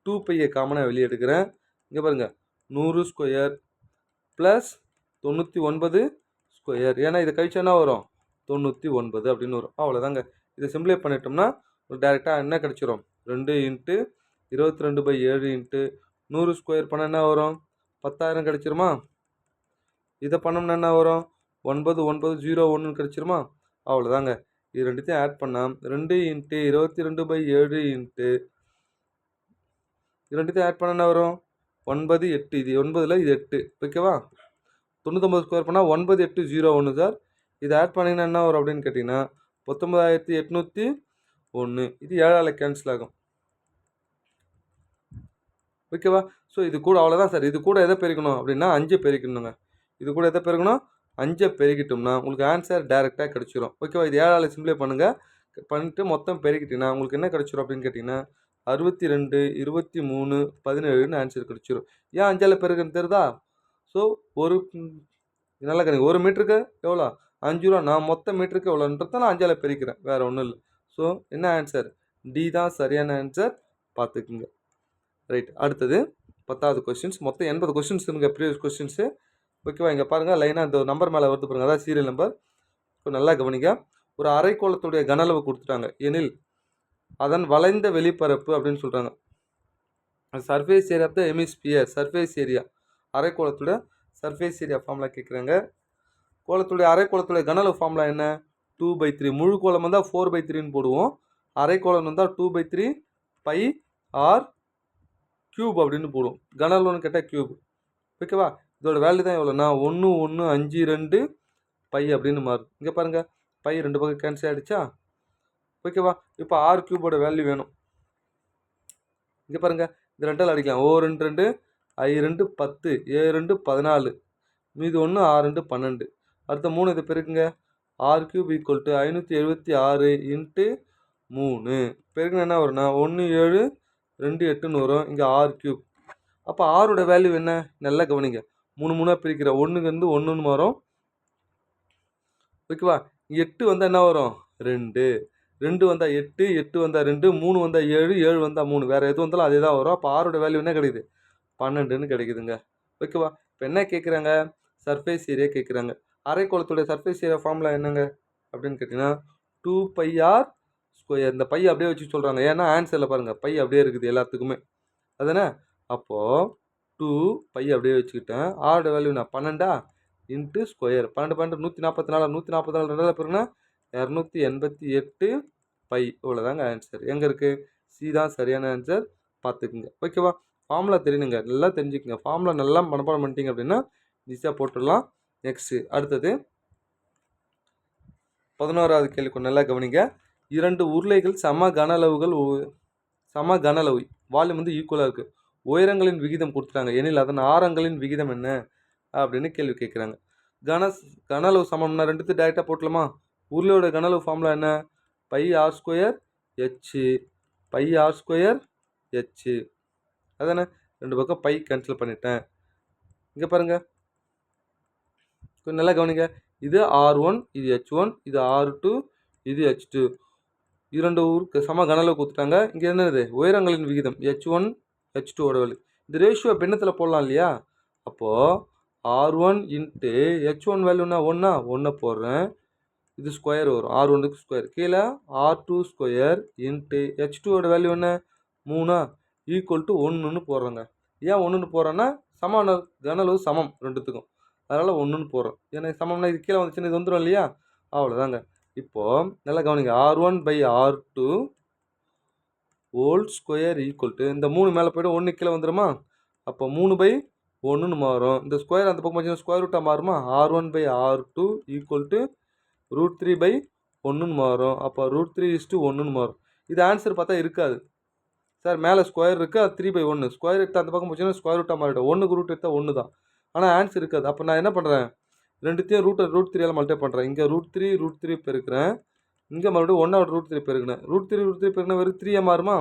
2πயை காமனாக வெளியே எடுக்கிறேன். இங்கே பாருங்கள், 100 ஸ்கொயர் ப்ளஸ் 99 ஸ்கொயர். ஏன்னா இதை கழிச்சா என்ன வரும்? 99 அப்படின்னு வரும். அவ்வளோதாங்க. இதை சிம்பிளை பண்ணிட்டோம்னா டேரெக்டாக என்ன கிடச்சிரும்? 2 இன்ட்டு 22/7 இன்ட்டு 100 ஸ்கொயர் பண்ணால் என்ன வரும்? 10,000 கிடச்சிருமா? இதை பண்ணோம்னா என்ன வரும்? 9901 கிடச்சிருமா? அவ்வளோதாங்க. இது ரெண்டுத்தையும் ஆட் பண்ணால் 2 இன்ட்டு 22/7 இன்ட்டு இது ரெண்டுத்தையும் ஆட் பண்ண என்ன வரும்? 9 8. இது 9ல் இது 8. ஓகேவா? 99 ஸ்கொயர் பண்ணால் 9801 சார். இதை ஆட் பண்ணிங்கன்னா என்ன வரும் அப்படின்னு கேட்டிங்கன்னா 19,801. இது 7ஆல் கேன்சல் ஆகும். ஓகேவா? ஸோ இது கூட அவ்வளோதான் சார். இது கூட எதை பெருக்கணும் அப்படின்னா 5 பெருக்கணுங்க. இது கூட எதை பெருக்கணும்? 5 பெருக்கிட்டோம்னா உங்களுக்கு ஆன்சர் டேரெக்டாக கிடச்சிரும். ஓகேவா? இது 7ஆல் சிம்பிளை பண்ணுங்கள். பண்ணிட்டு மொத்தம் பெருக்கிட்டீங்கன்னா உங்களுக்கு என்ன கிடச்சிரும் அப்படின்னு கேட்டிங்கன்னா 62 23 17ன்னு ஆன்சர் கிடச்சிரும். ஏன் 5ஆல் பெருக்குன்னு தெரியுதா? ஸோ ஒரு நல்லா கிடைக்கும். 1 மீட்டருக்கு எவ்வளோ? 5 ரூபா. நான் மொத்த மீட்டருக்கு எவ்வளோன்றத நான் 5ஆல் பெருக்கிறேன், வேறு ஒன்றும் இல்லை. ஸோ என்ன ஆன்சர்? டி தான் சரியான ஆன்சர். பார்த்துக்குங்க. ரைட். அடுத்தது 10வது கொஸ்டின்ஸ். மொத்தம் 80 கொஸ்டின்ஸ் இருக்குங்க ப்ரீவியஸ் கொஸ்டின்ஸு. ஓகேவா? இங்கே பாருங்கள், லைனாக இந்த நம்பர் மேலே வருது பாருங்கள், அதான் சீரியல் நம்பர். ஸோ நல்லா கவனிங்க. ஒரு அரைக்கோளத்துடைய கன அளவு கொடுத்துட்டாங்க எனில் அதன் வளைந்த வெளிப்பரப்பு அப்படின்னு சொல்கிறாங்க. Surface area of the hemisphere. Surface area, அரைக்கோளத்துடைய சர்ஃபேஸ் ஏரியா ஃபார்முலா கேட்குறாங்க. அரைக்கோளத்துடைய கன அளவு ஃபார்முலா என்ன? 2/3. முழு கோளம் வந்தால் 4/3ன்னு போடுவோம். அரைக்கோளம் வந்தால் 2/3 பை ஆர் கியூப் அப்படின்னு போடுவோம். கன அளவுன்னு கேட்டால் கியூப். ஓகேவா? இதோட வேல்யூ தான் எவ்வளோனா 1152 பை அப்படின்னு மாறும். இங்கே பாருங்கள், பை 2 பக்கம் கேன்சல் ஆகிடுச்சா? ஓகேவா? இப்போ ஆர் கியூபோட வேல்யூ வேணும். இங்கே பாருங்கள், இது 2ஆல் அடிக்கலாம். ஓ 2 2 ஐ 2 10 ஏ 2 14 மீது 1 ஆர் 2 12. அடுத்த 3 இதை பெருக்குங்க. R cube equal to 576 into 3 பெருக்குன்னா என்ன வரும்னா 17 2 8ன்னு வரும். இங்கே ஆர் கியூப். அப்போ ஆரோட வேல்யூ என்ன? நல்லா கவனிங்க. 3 3ஆக பிரிக்கிற 1க்கு வந்து 1ன்னு வரும். ஓகேவா? 8 வந்தால் என்ன வரும்? 2. 2 வந்தால் 8, 8 வந்தால் 2, 3 வந்தால் 7, 7 வந்தால் 3. வேறு எது வந்தாலும் அதே தான் வரும். அப்போ ஆரோட வேல்யூ என்ன கிடைக்குது? 12ன்னு கிடைக்குதுங்க. ஓகேவா? இப்போ என்ன கேட்குறாங்க? சர்ஃபேஸ் ஏரியா கேட்குறாங்க. அரைக்கோளத்துடைய சர்ஃபேஸ் ஏரியா ஃபார்முலா என்னங்க அப்படின்னு கேட்டிங்கன்னா 2πr ஸ்கொயர். இந்த பை அப்படியே வச்சு சொல்கிறாங்க. ஏன்னா ஆன்சரில் பாருங்கள், பை அப்படியே இருக்குது எல்லாத்துக்குமே. அதுதானே? அப்போது 2 பை அப்படியே வச்சுக்கிட்டேன். ஆரோட வேல்யூ நான் 12 இன்ட்டு ஸ்கொயர். 12 12 144. 144 ரெண்டாவது பிறகுனா 288 பை. இவ்வளோதாங்க ஆன்சர். எங்கே இருக்குது? சி தான் சரியான ஆன்சர். பார்த்துக்குங்க. ஓகேவா? ஃபார்முலா தெரியணுங்க, நல்லா தெரிஞ்சுக்குங்க. ஃபார்முலா நல்லா மனப்பாடம் பண்ணிட்டீங்க அப்படின்னா ஈஸியாக போட்டுடலாம். நெக்ஸ்ட்டு அடுத்தது 11வது கேள்வி நல்லா கவனிங்க. 2 உருளைகள் சம கன அளவு வால்யூம் வந்து ஈக்குவலாக இருக்குது. உயரங்களின் விகிதம் கொடுத்துட்டாங்க எனில் அதன் ஆரங்களின் விகிதம் என்ன அப்படின்னு கேள்வி கேட்குறாங்க. கன அளவு சமம்னா ரெண்டுத்தையும் டேரெக்டாக போட்டலாமா? உருளையோட கன அளவு ஃபார்முலா என்ன? Pi R square H. Pi R square H. அதானே? 2 பக்கம் பை கேன்சல் பண்ணிட்டேன். இங்கே பாருங்கள், கொஞ்சம் நல்லா கவனிங்க. இது R1, இது H1, இது R2, இது H2. இரண்டு ஊருக்கு சம கன அளவு கொடுத்துட்டாங்க. இங்கே என்னது? உயரங்களின் விகிதம் H1 H2ஓட வேல்யூ. இந்த ரேஷியோ பின்னத்தில் போடலாம் இல்லையா? அப்போது R1 இன்ட்டு H1 வேல்யூனா 1 போடுறேன். இது ஸ்கொயர் வரும். R1க்கு ஸ்கொயர். கீழே R2 ஸ்கொயர் இன்ட்டு H2ஓட வேல்யூ என்ன? 3 ஈக்குவல் டு 1ன்னு போடுறேங்க. ஏன் 1ன்னு போடுறேன்னா கன அளவு சமம் ரெண்டுத்துக்கும், அதனால் 1ன்னு போடுறோம். ஏன்னா சமம்னா இது கீழே வந்துச்சுன்னா இது வந்துடும் இல்லையா? அவ்வளோதாங்க. இப்போது நல்லா கவனிங்க. R1/R2 whole square equal to இந்த 3 மேலே போய்ட்டு 1 கீழே வந்துடுமா? அப்போ 3/1ன்னு மாறும். இந்த ஸ்கொயர் அந்த பக்கம் பார்த்தீங்கன்னா ஸ்கொயர் ரூட்டாக மாறுமா? R1/R2 ஈக்குவல் டு √3/1ன்னு மாறும். அப்போ √3:1ன்னு மாறும். இது ஆன்சர் பார்த்தா இருக்காது சார். மேலே ஸ்கொயர் இருக்குது, அது 3/1. ஸ்கொயர் எடுத்து அந்த பக்கம் போச்சுன்னா ஸ்கொயர் ரூட்டாக மாறிடும். 1க்கு ரூட் எடுத்தால் 1 தான். ஆனால் ஆன்சர் இருக்காது. அப்போ நான் என்ன பண்ணுறேன், ரெண்டுத்தையும் √3 மல்டிப்ளை பண்ணுறேன். இங்கே √3 பெருக்கிறேன், இங்கே மறுபடியும் 1 √3 பெருக்கினேன். √3 பெருக்கினா வெறும் 3 மாறுமா?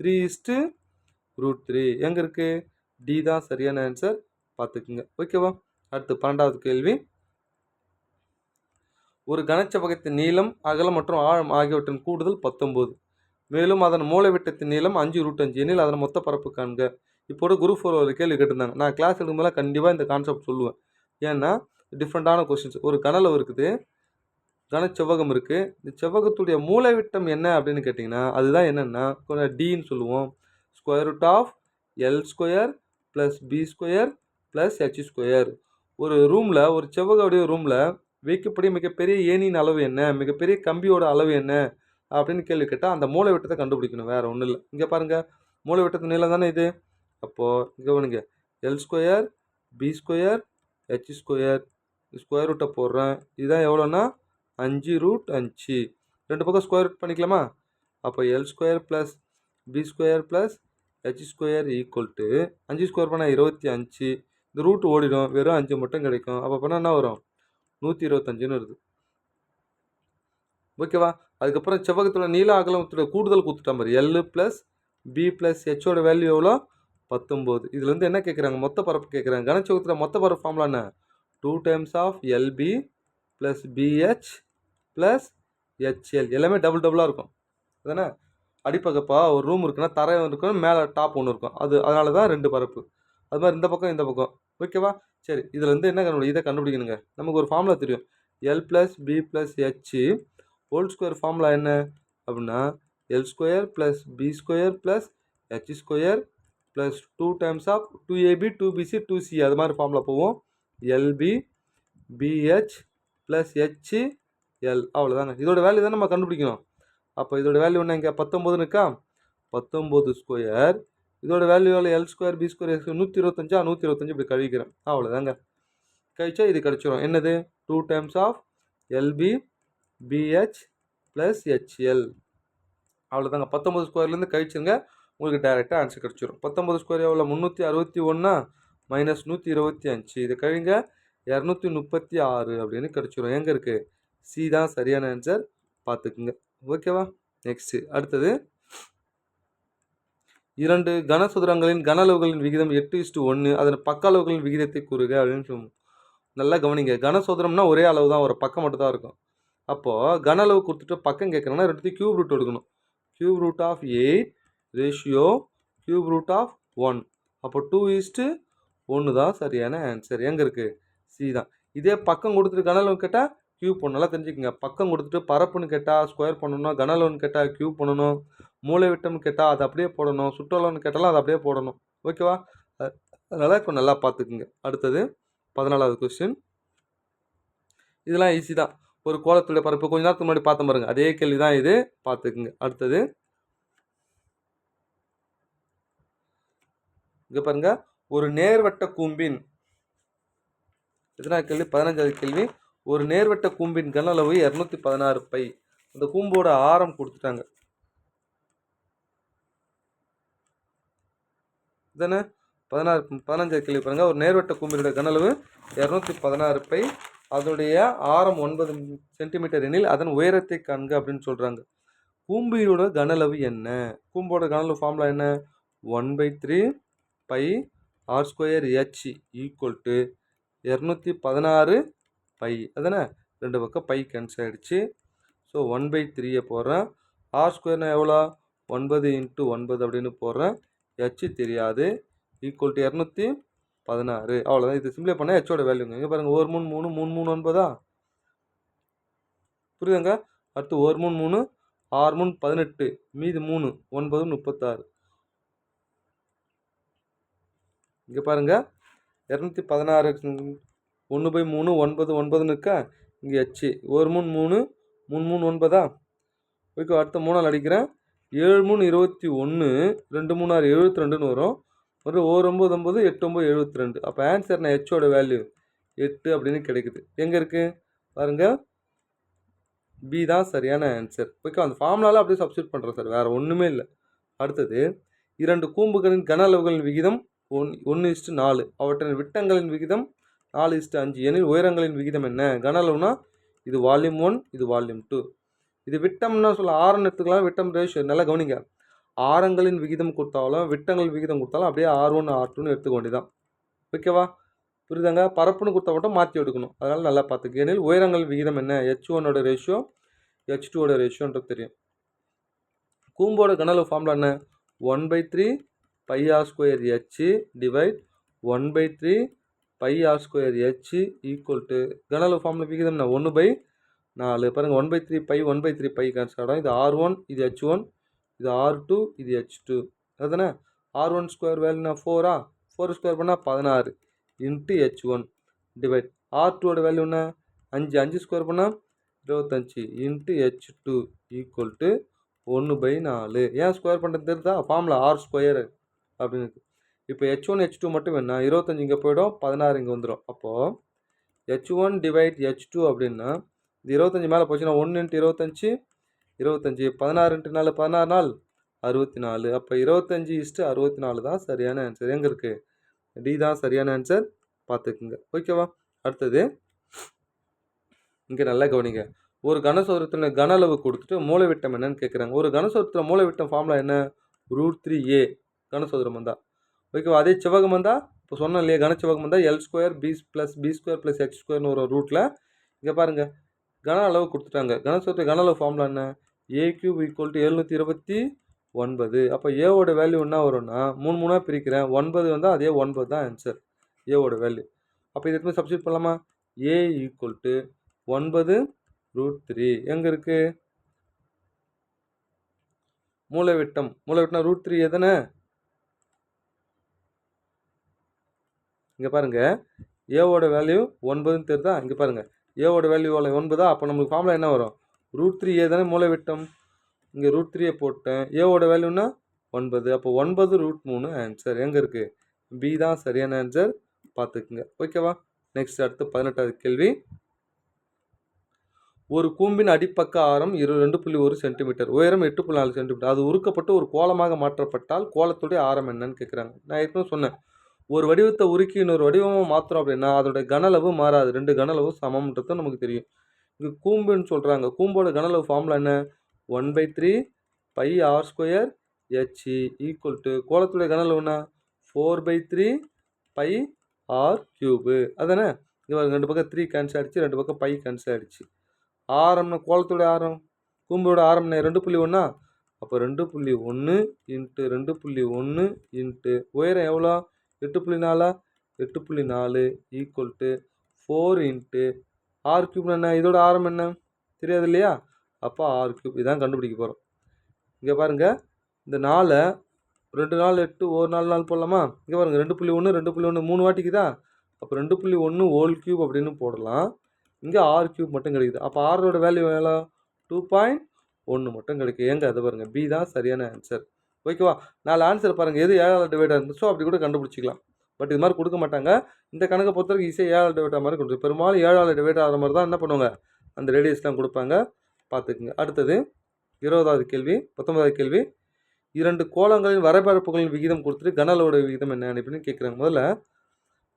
3:√3 எங்கே இருக்குது? டி தான் சரியான ஆன்சர், பார்த்துக்குங்க. ஓகேவா? அடுத்து 12வது கேள்வி. ஒரு கனச்செவ்வகத்தின் நீளம், அகலம் மற்றும் ஆழம் ஆகியவற்றின் கூடுதல் 19. மேலும் அதன் மூலைவிட்டத்தின் நீளம் 5√5 எனில் அதன் மொத்த பரப்பு காண்க. இப்போது குரூப் 4 ஒரு கேள்வி கேட்டிருந்தாங்க. நான் கிளாஸ் எடுக்கும்போது கண்டிப்பாக இந்த கான்செப்ட் சொல்லுவேன். ஏன்னா டிஃப்ரெண்ட்டான கொஸ்டின்ஸ். ஒரு கனலவு இருக்குது, கனச்செவ்வகம் இருக்குது. இந்த செவ்வகத்துடைய மூலைவிட்டம் என்ன அப்படின்னு கேட்டிங்கன்னா அதுதான் என்னென்னா கொஞ்சம் டின்னு சொல்லுவோம். √L² + B² + H². ஒரு ரூமில், ஒரு செவ்வகவுடைய ரூமில் வைக்கப்படிய மிகப்பெரிய ஏணியின் அளவு என்ன, மிகப்பெரிய கம்பியோட அளவு என்ன அப்படின்னு கேள்வி கேட்டால் அந்த மூலைவிட்டத்தை கண்டுபிடிக்கணும், வேறு ஒன்றும் இல்லை. இங்கே பாருங்கள், மூலைவிட்டத்து நீளம் தானே இது. அப்போது இங்கே வேணுங்க L² B² H². ஸ்கொயர் ரூட்டை போடுறேன். இதுதான் எவ்வளோன்னா 5√5. ரெண்டு பக்கம் ஸ்கொயர் ரூட் பண்ணிக்கலாமா? அப்போ L² + B² + H² equal to 5 square பண்ணால் 25. இந்த ரூட் ஓடிடும், வெறும் 5 மட்டும் கிடைக்கும். அப்போ பண்ணால் என்ன வரும்? 125ன்னு வருது. ஓகேவா? அதுக்கப்புறம் செவ்வகத்தோட நீள அகலத்தோட கூடுதல் கொடுத்துட்டா மாதிரி L + B + Hோட வேல்யூ எவ்வளோ? 19. இதுலேருந்து என்ன கேட்குறாங்க? மொத்த பரப்பு கேட்குறாங்க. கனச்செவ்வகத்தோட மொத்த பரப்பு ஃபார்முலா என்ன? 2 டைம்ஸ் LB + BH + HL. எல்லாமே டபுளாக இருக்கும் அதானே? அடிப்பகப்பா ஒரு ரூம் இருக்குன்னா தரை இருக்கும், மேலே டாப் ஒன்று இருக்கும். அதனால தான் 2 பரப்பு. அது மாதிரி இந்த பக்கம் இந்த பக்கம். ஓகேவா? சரி, இதுலேருந்து என்ன இதை கண்டுபிடிக்கணுங்க. நமக்கு ஒரு ஃபார்முலா தெரியும். L + B + H whole square formula என்ன அப்படின்னா L² + B² + H² + 2 times 2AB 2BC 2C. அது மாதிரி ஃபார்முலா போவோம். LB BH + HL. அவ்வளோதாங்க. இதோட வேல்யூ தான் நம்ம கண்டுபிடிக்கணும். அப்போ இதோட வேல்யூ என்ன? இங்கே 19 இருக்கா? 19 ஸ்கொயர். இதோட வேல்யூ எவ்வளோ? L² B² 125. 125 இப்படி கழிக்கிறேன். அவ்வளோதாங்க. கழிச்சா இது கிடச்சிரும். என்னது? 2 டைம்ஸ் LB BH + HL. அவ்வளோதாங்க. 19 ஸ்கொயர்லேருந்து கழிச்சுங்க, உங்களுக்கு டேரெக்டாக ஆன்சர் கிடச்சிரும். 19 ஸ்கொயர் எவ்வளோ? 361 - 125. இது கழிங்க 236 அப்படின்னு கிடச்சிரும். எங்கே இருக்குது? சி தான் சரியான ஆன்சர், பார்த்துக்குங்க. ஓகேவா? நெக்ஸ்ட்டு அடுத்தது, 2 கனசதுரங்களின் கன அளவுகளின் விகிதம் 8:1. அதன் பக்க அளவுகளின் விகிதத்தை கூறுக அப்படின்னு சொல்லுவோம். நல்லா கவனிங்க. கனசதுரம்னா ஒரே அளவு தான், ஒரு பக்கம் மட்டும் தான் இருக்கும். அப்போது கன அளவு கொடுத்துட்டு பக்கம் கேட்குறேன்னா ரெண்டுத்தையும் கியூப் ரூட் எடுக்கணும். √8 ரேஷியோ √1. அப்போ 2:1 தான் சரியான ஆன்சர். எங்கே இருக்குது? சி தான். இதே பக்கம் கொடுத்துட்டு கன அளவு கேட்டால் கியூப் பண்ணணும். நல்லா தெரிஞ்சுக்கங்க. பக்கம் கொடுத்துட்டு பரப்புன்னு கேட்டால் ஸ்கொயர் பண்ணணும், கன அளவுன்னு கேட்டால் கியூப் பண்ணணும், மூலைவிட்டம்னு கேட்டால் அதை அப்படியே போடணும், சுற்றளவுன்னு கேட்டாலும் அதை அப்படியே போடணும். ஓகேவா? அதனால் இப்போ நல்லா பார்த்துக்குங்க. அடுத்தது 14வது கொஸ்டின். இதெல்லாம் ஈஸி தான். ஒரு கோலத்துடைய பரப்பு கொஞ்ச நேரத்துக்கு முன்னாடி பார்த்த பாருங்க, அதே கேள்வி தான் இது, பார்த்துக்குங்க. அடுத்தது இங்கே பாருங்க, ஒரு நேர்வட்ட கூம்பின், எத்தனாவது கேள்வி? 15வது கேள்வி. ஒரு நேர்வட்ட கூம்பின் கன அளவு 216 பை. அந்த கூம்போட ஆரம் கொடுத்துட்டாங்க தானே? 15வது கேள்வி பாருங்க. ஒரு நேர்வட்ட கூம்பினுடைய கன அளவு 216 பை. அதனுடைய ஆரம் 9 சென்டிமீட்டர் எனில் அதன் உயரத்தை காண்க அப்படின்னு சொல்கிறாங்க. கூம்பியோட கன அளவு என்ன? கூம்போட கன அளவு ஃபார்முலா என்ன? 1/3 pi R² H equal to 216 pi. அதானே? ரெண்டு பக்கம் பை கேன்சல் ஆகிடுச்சு. ஸோ 1/3 போடுறேன். R² எவ்வளோ? 9 × 9 அப்படின்னு போடுறேன். H தெரியாது. Equal to 216. அவ்வளோதான். இது சிம்பிளை பண்ணால் ஹெச்சோட வேல்யூங்க. இங்கே பாருங்கள், 1 3 3 3 3 9. புரியுதுங்க? அடுத்து 1 3 3 6 3 18, மீதி 3 9 36. இங்கே பாருங்கள், 216 1/3 9 9ன்னு இருக்கா? இங்கே H 1 3 3 3 3 9. ஓகே, அடுத்த 3ஆல் அடிக்கிறேன். 7 3 21, 2 3 6 72ன்னு வரும். ஒரு 9 9 8 9 72. அப்போ ஆன்சர் நான் ஹெச்சோட வேல்யூ 8 அப்படின்னு கிடைக்குது. எங்கே இருக்குது பாருங்க, பி தான் சரியான ஆன்சர். ஓகே, அந்த ஃபார்முலாவில் அப்படியே சப்ஸ்டியூட் பண்ணுறோம் சார், வேறு ஒன்றுமே இல்லை. அடுத்தது, 2 கூம்புகளின் கன அளவுகளின் விகிதம் 1:4, அவற்றின் விட்டங்களின் விகிதம் 4:5 எனில் உயரங்களின் விகிதம் என்ன? கன அளவுனா இது வால்யூம் 1, இது வால்யூம் 2. இது விட்டம்னா சொல்ல ஆரம் எடுத்துக்கலாம், விட்டம் ரேஷியோ. நல்லா கவனிங்க, ஆரங்களின் விகிதம் கொடுத்தாலும் விட்டங்களின் விகிதம் கொடுத்தாலும் அப்படியே R1 R2ன்னு எடுத்துக்க வேண்டியதான். ஓகேவா, புரியுதாங்க? பரப்புன்னு கொடுத்தா மட்டும் மாற்றி எடுக்கணும், அதனால் நல்லா பார்த்துக்க. ஏனில் உயரங்கள் விகிதம் என்ன? H1ஓட ரேஷியோ H2ஓட ரேஷியோன்றது தெரியும். கூம்போட கனளவு ஃபார்முலா என்ன? 1/3 πr² h divide 1/3 πr² h equal to கனளவு ஃபார்முலா விகிதம் என்ன? 1/4. பாருங்கள், 1/3 π 1/3 π கேன்சல் ஆகிடும். இது R1, இது H1, இது R2, இது H2. அதுதானே? R1² வேல்யூனா 4ஆ? 4² பண்ணால் 16 இன்ட்டு H1 டிவைட் R2ஓட வேல்யூ என்ன? 5. 5² பண்ணால் 25 இன்ட்டு H2 ஈக்குவல் டு 1/4. ஏன் ஸ்கொயர் பண்ணுறது தெரியுதா? ஃபார்முலா R² அப்படின்னு. இப்போ H1 H2 மட்டும் வேணா 25 இங்கே போய்டும், 16 இங்கே வந்துடும். அப்போது H1 டிவைட் H2 அப்படின்னா இது 25 மேலே போச்சுன்னா 1 × 25 25, 16 × 4 16 நாள் 64. அப்போ 25:64 தான் சரியான ஆன்சர். எங்கே இருக்குது? டி தான் சரியான ஆன்சர், பார்த்துக்குங்க. ஓகேவா, அடுத்தது இங்கே நல்லா கவனிங்க. ஒரு கனசதுரத்தின் கன அளவு கொடுத்துட்டு மூலைவிட்டம் என்னன்னு கேட்குறாங்க. ஒரு கனசதுரத்தில் மூலைவிட்டம் ஃபார்முலா என்ன? √3a கனசதுரம் வந்தால். ஓகேவா, அதே செவ்வகம் வந்தால் இப்போ சொன்னோம் இல்லையா, கனச்செவ்வகம் வந்தால் L² b + b² + h² ஒரு ரூட்டில். இங்கே பாருங்கள், கன அளவு கொடுத்துட்டாங்க. கனசதுரத்தை கன அளவு ஃபார்முலா என்ன? a³ = 729. அப்போ ஏவோட வேல்யூ என்ன வரும்னா 3 3ஆக பிரிக்கிறேன், 9 வந்தால் அதே 9 தான் ஆன்சர் ஏவோட வேல்யூ. அப்போ இது எதுவுமே சப்ஸ்டியூட் பண்ணலாமா? a = 9√3. எங்கே இருக்குது? மூலைவிட்டம் √3 எதுனே? இங்கே பாருங்கள், ஏவோட வேல்யூ 9ன்னு தெரியுதா? இங்கே பாருங்கள், ஏவோட வேல்யூ 9. அப்போ நம்மளுக்கு ஃபார்முலா என்ன வரும்? √3a தானே மூலைவிட்டம். இங்கே √3 போட்டேன், ஏவோட வேல்யூனா 9. அப்போ 9√3 ஆன்சர். எங்கே இருக்குது? பி தான் சரியான ஆன்சர், பார்த்துக்குங்க. ஓகேவா, நெக்ஸ்ட் அடுத்து 18வது கேள்வி. ஒரு கூம்பின் அடிப்பக்க ஆரம் 2.1 சென்டிமீட்டர், உயரம் 8.4 சென்டிமீட்டர். அது உருக்கப்பட்டு ஒரு கோலமாக மாற்றப்பட்டால் கோலத்துடைய ஆரம் என்னன்னு கேட்குறாங்க. நான் ஏற்கனவே சொன்னேன், ஒரு வடிவத்தை உருக்கி இன்னொரு வடிவமாக மாற்றுறோம் அப்படின்னா அதோட கனளவு மாறாது, 2 கனளவு சமம்ன்றது நமக்கு தெரியும். இங்கே கூம்புன்னு சொல்கிறாங்க. கூம்போட கனளவு ஃபார்முலா என்ன? 1/3 πr² h ஈக்குவல் டு கோலத்துடைய கனளவுனா 4/3 πr³ அதானே? இங்கே 2 பக்கம் 3 கேன்சல் ஆகிடுச்சு, 2 பக்கம் π கேன்சல் ஆகிடுச்சு. ஆரம்னா கோலத்துடைய ஆரம், கூம்போட ஆரம் 2.1. அப்போ 2.1 இன்ட்டு 2.1 இன்ட்டு உயரம் எவ்வளோ? 8.4. 8.4 ஈக்குவல் டு 4 இன்ட்டு R³ என்ன? இதோட ஆரம் என்ன தெரியாது இல்லையா? அப்போ R³ இதான் கண்டுபிடிக்க போகிறோம். இங்கே பாருங்கள், இந்த 4 2 4 8 ஒரு 4 4 போடலாமா? இங்கே பாருங்கள், 2.1 2.1 3 வாட்டிக்குதா? அப்போ 2.1 ஹோல்³ அப்படின்னு போடலாம். இங்கே R³ மட்டும் கிடைக்குது. அப்போ ஆரோட வேல்யூ எவ்வளோ? 2.1 மட்டும் கிடைக்கும். எங்கே? அது பாருங்கள், பி தான் சரியான ஆன்சர். ஓகேவா, 4 ஆன்சர் பாருங்கள், எது 7ஆல் டிவைட் இருந்துச்சோ அப்படி கூட கண்டுபிடிச்சிக்கலாம். பட் இது மாதிரி கொடுக்க மாட்டாங்க. இந்த கணக்கை பொறுத்தவரைக்கும் ஈஸியாக 7ஆல் டிவைட் ஆகிற மாதிரி கொடுத்து, பெரும்பாலும் 7ஆல் டிவைட் ஆகிற மாதிரி தான் என்ன பண்ணுவாங்க, அந்த ரேடியஸ்லாம் கொடுப்பாங்க, பார்த்துக்குங்க. அடுத்தது 20வது கேள்வி. 19வது கேள்வி. 2 கோளங்களின் வரைபரப்புகளின் விகிதம் கொடுத்துட்டு கன அளவோட விகிதம் என்ன அப்படின்னு கேட்குறாங்க. முதல்ல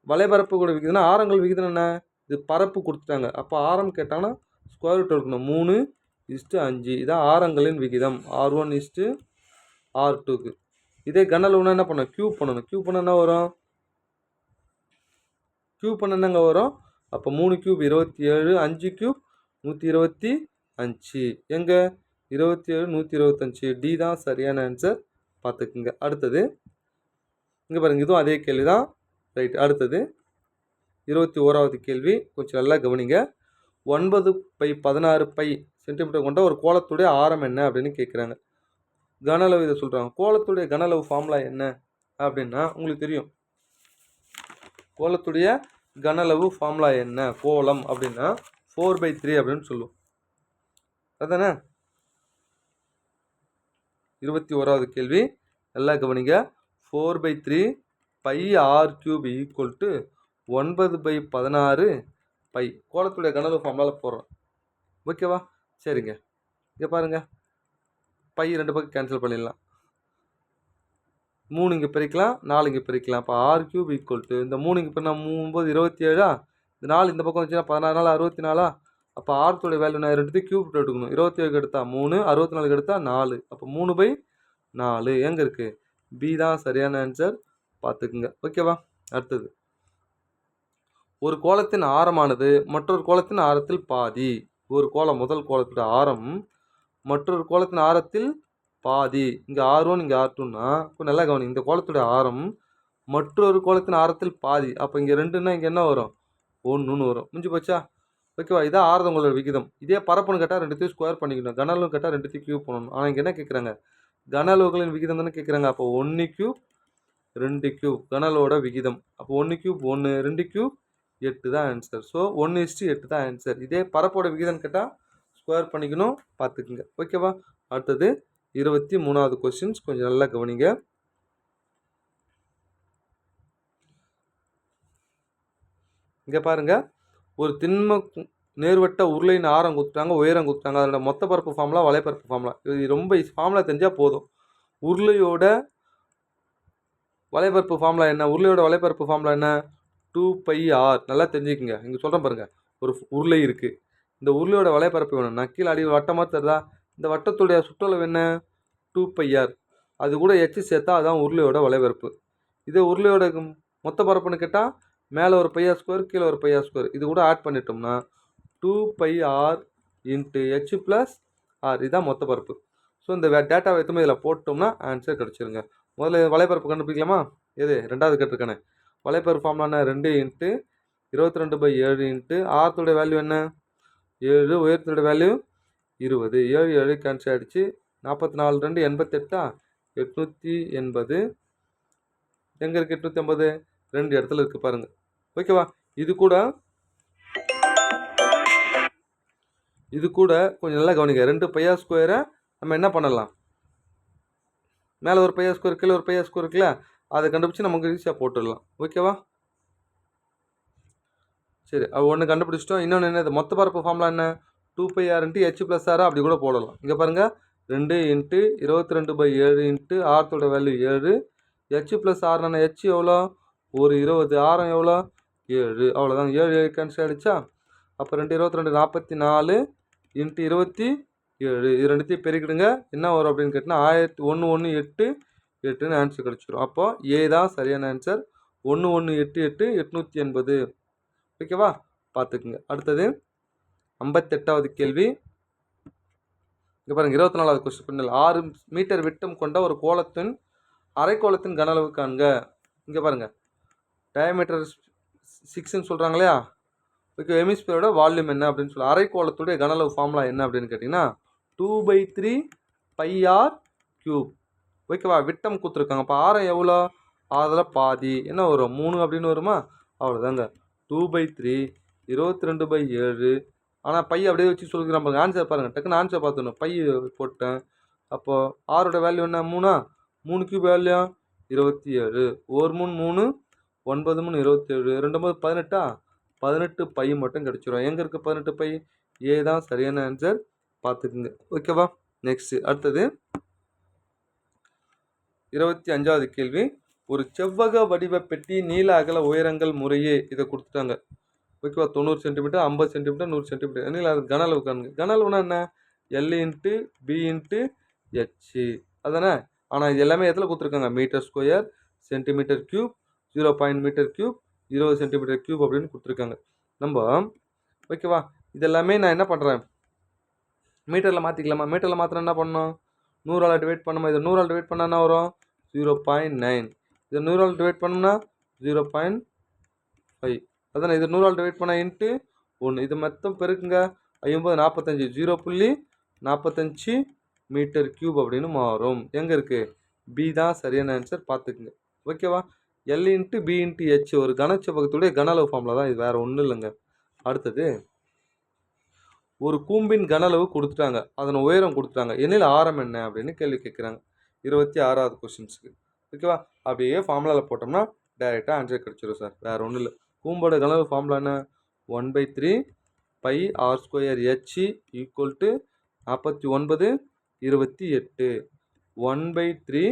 வலைபரப்புகளோட விகிதம்னா ஆரங்கள் விகிதம் என்ன? இது பரப்பு கொடுத்துட்டாங்க. அப்போ ஆரம் கேட்டாங்கன்னா ஸ்கொயர் ரூட் எடுக்கணும். 3:5 இதான் ஆரங்களின் விகிதம், R1 R2க்கு. இதே கன அளவுனா என்ன பண்ணணும்? க்யூப் பண்ணணும். க்யூப் பண்ண என்ன வரும்? க்யூப் பண்ண என்னங்க வரும்? அப்போ 3 க்யூப் 27, 5 க்யூப் 125. எங்கே? 27 125. டி தான் சரியான ஆன்சர், பார்த்துக்குங்க. அடுத்தது இங்கே பாருங்கள், இதுவும் அதே கேள்வி தான். ரைட், அடுத்தது 21வது கேள்வி. கொஞ்சம் நல்லா கவனிங்க. 9/16 π சென்டிமீட்டர் கொண்ட ஒரு கோலத்துடைய ஆரம் என்ன அப்படின்னு கேட்குறாங்க. கன அளவு இதை சொல்கிறாங்க. கோலத்துடைய கன அளவு ஃபார்முலா என்ன அப்படின்னா உங்களுக்கு தெரியும். கோலத்துடைய கன அளவு ஃபார்முலா என்ன? கோலம் அப்படின்னா 4/3 அப்படின்னு சொல்லுவோம், அதானே? 21வது கேள்வி நல்லா கவனிங்க. 4/3 pi R cube equal to 9/16 pi. கோலத்துடைய கனவு ஃபார்முலாவில் போடுறோம். ஓகேவா? சரிங்க. இங்கே பாருங்கள், பை 2 பக்கம் கேன்சல் பண்ணிடலாம். 3 இங்கே பிரிக்கலாம், 4 இங்கே பிரிக்கலாம். அப்போ ஆர் கியூப் ஈக்குவல் டு இந்த 3 இங்கே பின்னா 3 27 இந்த 4 இந்த பக்கம் வந்துச்சுன்னா 16 நாள் 64. அப்போ ஆர்த்துடைய வேல்யூ நான் 2 கியூப் எடுக்கணும். 27 எடுத்தா 3, 64 எடுத்தா 4. அப்போ 3/4 எங்கே இருக்குது? பி தான் சரியான ஆன்சர், பார்த்துக்குங்க. ஓகேவா? அடுத்தது, ஒரு கோலத்தின் ஆரமானது மற்றொரு கோலத்தின் ஆரத்தில் பாதி. ஒரு கோலம், முதல் கோலத்தோட ஆரம் மற்றொரு கோலத்தின் ஆரத்தில் பாதி. இங்கே R1 இங்கே R2ன்னா இப்போ நல்லா கவனி, இந்த கோலத்துடைய ஆரம் மற்றொரு கோலத்தின் ஆரத்தில் பாதி. அப்போ இங்கே 2ன்னா இங்கே என்ன வரும்? 1ன்னு வரும். முடிஞ்சு போச்சா? ஓகேவா? இதான் ஆரதங்களோட விகிதம். இதே பரப்புன்னு கேட்டால் 2த்தையும் ஸ்கொயர் பண்ணிக்கணும், கன அளவு கேட்டால் 2த்தையும் கியூப் பண்ணணும். ஆனால் இங்கே என்ன கேட்குறாங்க? கன அளவுகளின் விகிதம் தானே கேட்குறாங்க. அப்போ 1 கியூப் 2 கியூப் கன அளவோட விகிதம். அப்போ 1 கியூப் 1, 2 கியூப் 8 தான் ஆன்சர். ஸோ 1:8 தான் ஆன்சர். இதே பரப்போட விகிதம் கேட்டால் ஸ்கொயர் பண்ணிக்கணும், பார்த்துக்குங்க. ஓகேவா? அடுத்தது 23வது கொஸ்டின்ஸ், கொஞ்சம் நல்லா கவனிங்க. இங்கே பாருங்க, ஒரு திண்ம நேர்வட்ட உருளையின் ஆரம் கொடுத்துட்டாங்க, உயரம் கொடுத்துட்டாங்க. அதோட மொத்த பரப்பு ஃபார்முலா, வலைப்பரப்பு ஃபார்முலா. இது ரொம்ப ஃபார்முலா தெரிஞ்சால் போதும். உருளையோட வலைப்பரப்பு ஃபார்முலா என்ன? உருளையோட வலைப்பரப்பு ஃபார்முலா என்ன? 2πr. நல்லா தெரிஞ்சுக்குங்க. இங்கே சொல்கிறேன் பாருங்கள், ஒரு உருளை இருக்குது. இந்த உருளையோட வலைப்பரப்பு வேணும்னா கீழே அடியில் வட்டமாக தருதா? இந்த வட்டத்துடைய சுற்றளவு என்ன? 2πr. அது கூட எச்சு சேர்த்தா அதான் உருளையோட வலைப்பரப்பு. இதே உருளையோட மொத்த பரப்புன்னு கேட்டால் மேலே ஒரு πr ஸ்கொயர், கீழே ஒரு πr ஸ்கொயர். இது கூட ஆட் பண்ணிட்டோம்னா 2πr × h + r. இதுதான் மொத்த பரப்பு. ஸோ இந்த டேட்டாவை எத்தனை இதில் போட்டோம்னா ஆன்சர் கிடச்சிருங்க. முதல்ல வலைப்பரப்பு கண்டுபிடிக்கலாமா? எது? 2வது கேட்டிருக்கானே. வலைப்பரப்பு ஃபார்முலா 2 × 22/7 × ஆரத்தோட வேல்யூ என்ன? 7, உயரத்தோட வேல்யூ 20. 7 7 கேன்சல் ஆகிடுச்சு. 44 2 88. 880. எங்கே இருக்குது 880? 2 இடத்துல இருக்குது பாருங்கள். ஓகேவா? இது கூட கொஞ்சம் நல்லா கவனிங்க. 2πr ஸ்கொயரை நம்ம என்ன பண்ணலாம்? மேலே ஒரு πr ஸ்கொயர், கீழே ஒரு πr ஸ்கொயர் இருக்குல்ல, அதை கண்டுபிடிச்சி நமக்கு ஈஸியாக போட்டுடலாம். ஓகேவா? சரி, அது ஒன்று கண்டுபிடிச்சிட்டோம். இன்னொன்று என்ன? மொத்த பரப்பு ஃபார்முலா என்ன? 2πr × h + r. அப்படி கூட போடலாம். இங்கே பாருங்கள், 2 × 22/7 × ஆரத்தோட வேல்யூ 7. h + r h எவ்வளோ? ஒரு 20. ஆரம் எவ்வளோ? 7. அவ்வளோதான். 7 7 கேன்சல் ஆகிடுச்சா? அப்போ 2 22 44 × 27. இது ரெண்டுத்தையும் பெருக்கிடுங்க. என்ன வரும் அப்படின்னு கேட்டிங்கன்னா 1118 ஆன்சர் கிடச்சிடும். அப்போ ஏ தான் சரியான ஆன்சர். 1188 880. ஓகேவா? பார்த்துக்குங்க. அடுத்தது 58வது கேள்வி. இங்கே பாருங்கள், 24வது கொஸ்டின். 6 மீட்டர் விட்டம் கொண்ட ஒரு கோலத்தின் அரைக்கோளத்தின் கன அளவு காண்க. இங்கே பாருங்கள், டயமீட்டர் 6ன்னு சொல்கிறாங்க இல்லையா? ஓகே, ஹெமிஸ்பியரோட வால்யூம் என்ன அப்படின்னு சொல்லி அரைக்கோளத்துடைய கன அளவு ஃபார்முலா என்ன அப்படின்னு கேட்டிங்கன்னா 2/3 πr கியூப். ஓகேவா? விட்டம் கொடுத்துருக்காங்க. அப்போ ஆரம் எவ்வளோ? அதில் பாதி என்ன வரும்? 3 அப்படின்னு வருமா? அவ்வளோதாங்க. 2/3 22/7. ஆனால் பை அப்படியே வச்சு சொல்லிக்கிறேன் பாருங்க. ஆன்சர் பாருங்கள், டக்குன்னு ஆன்சர் பார்த்துடணும். பை போட்டேன். அப்போது ஆரோட வேல்யூ என்ன? 3. 3 கியூப் வேல்யூ 27. 1 3 3 9 3 27. 2 9 18. 18 பை மட்டும் கிடச்சிரும். எங்கே இருக்குது 18 பை? ஏ தான் சரியான ஆன்சர், பார்த்துக்குங்க. ஓகேவா? நெக்ஸ்ட்டு அடுத்தது 25வது கேள்வி. ஒரு செவ்வக வடிவ பெட்டி நீள அகல உயரங்கள் முறையே இதை கொடுத்துட்டாங்க. ஓகேவா? 90 சென்டிமீட்டர், 50 சென்டிமீட்டர், 100 சென்டிமீட்டர். என்ன அது கன அளவு காணுங்க. கன அளவுனா என்ன? L × B × H அதானே? ஆனால் இது எல்லாமே எதில் கொடுத்துருக்காங்க? Metre square, centimetre cube, 0.0 metre cube, 20 centimetre cube அப்படின்னு கொடுத்துருக்காங்க. நம்ம ஓகேவா? இதெல்லாமே நான் என்ன பண்ணுறேன்? மீட்டரில் மாற்றிக்கலாமா? மீட்டரில் மாற்றினா என்ன பண்ணணும்? 100ஆல் டிவைட் பண்ணுமா? இதை 100ஆல் டிவைட் பண்ணால் என்ன வரும்? 0.9. இதை 100ஆல் டிவைட் பண்ணோம்னா 0.5. அதானே? இது 100ஆல் டிவைட் பண்ணால் இன்ட்டு 1. இது மொத்தம் பெருக்குங்க. 50 45 0.45 மீட்டர் கியூப் அப்படின்னு மாறும். எங்கே இருக்குது? பி தான் சரியான ஆன்சர், பார்த்துக்குங்க. ஓகேவா? L × B × H ஒரு கனச்செவ்வகத்துடைய கன அளவு ஃபார்முலா தான் இது, வேறு ஒன்றும் இல்லைங்க. அடுத்தது, ஒரு கூம்பின் கன அளவு கொடுத்துட்டாங்க, அதன் உயரம் கொடுத்துட்டாங்க, எனில் ஆரம் என்ன அப்படின்னு கேள்வி கேட்குறாங்க. 26வது கொஸ்டின்ஸுக்கு. ஓகேவா? அப்படியே ஃபார்முலாவில் போட்டோம்னா டைரெக்டாக ஆன்சர் கிடச்சிரும் சார். வேறு ஒன்றும் இல்லை. கூம்போட கனவு ஃபார்முலா என்ன? 1/3 pi r² h equal to 49 28. 1/3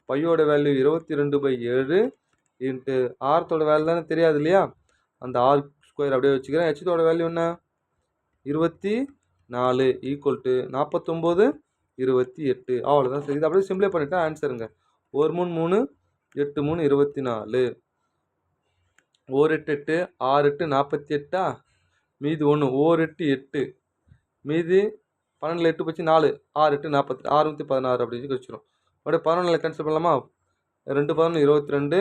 பையோட வேல்யூ 22/7 இன்ட்டு ஆர்த்தோட வேல்யூ தானே தெரியாது இல்லையா? அந்த r² அப்படியே வச்சுக்கிறேன். ஹெச்சோட வேல்யூ என்ன? 24 ஈக்குவல் டு 49 28. அவ்வளோதான் சார். இது அப்படியே சிம்பிளை பண்ணிட்டா ஆன்சருங்க. 1 3 3 8 3 24. 1 8 8 6 8 48. மீதி 1 1 8 8 மீதி 12 8 போச்சு 4 6 8 40 6 16 அப்படின்னு வச்சிடும். அப்படியே 11 கேன்சல் பண்ணலாமா? 2 11 22.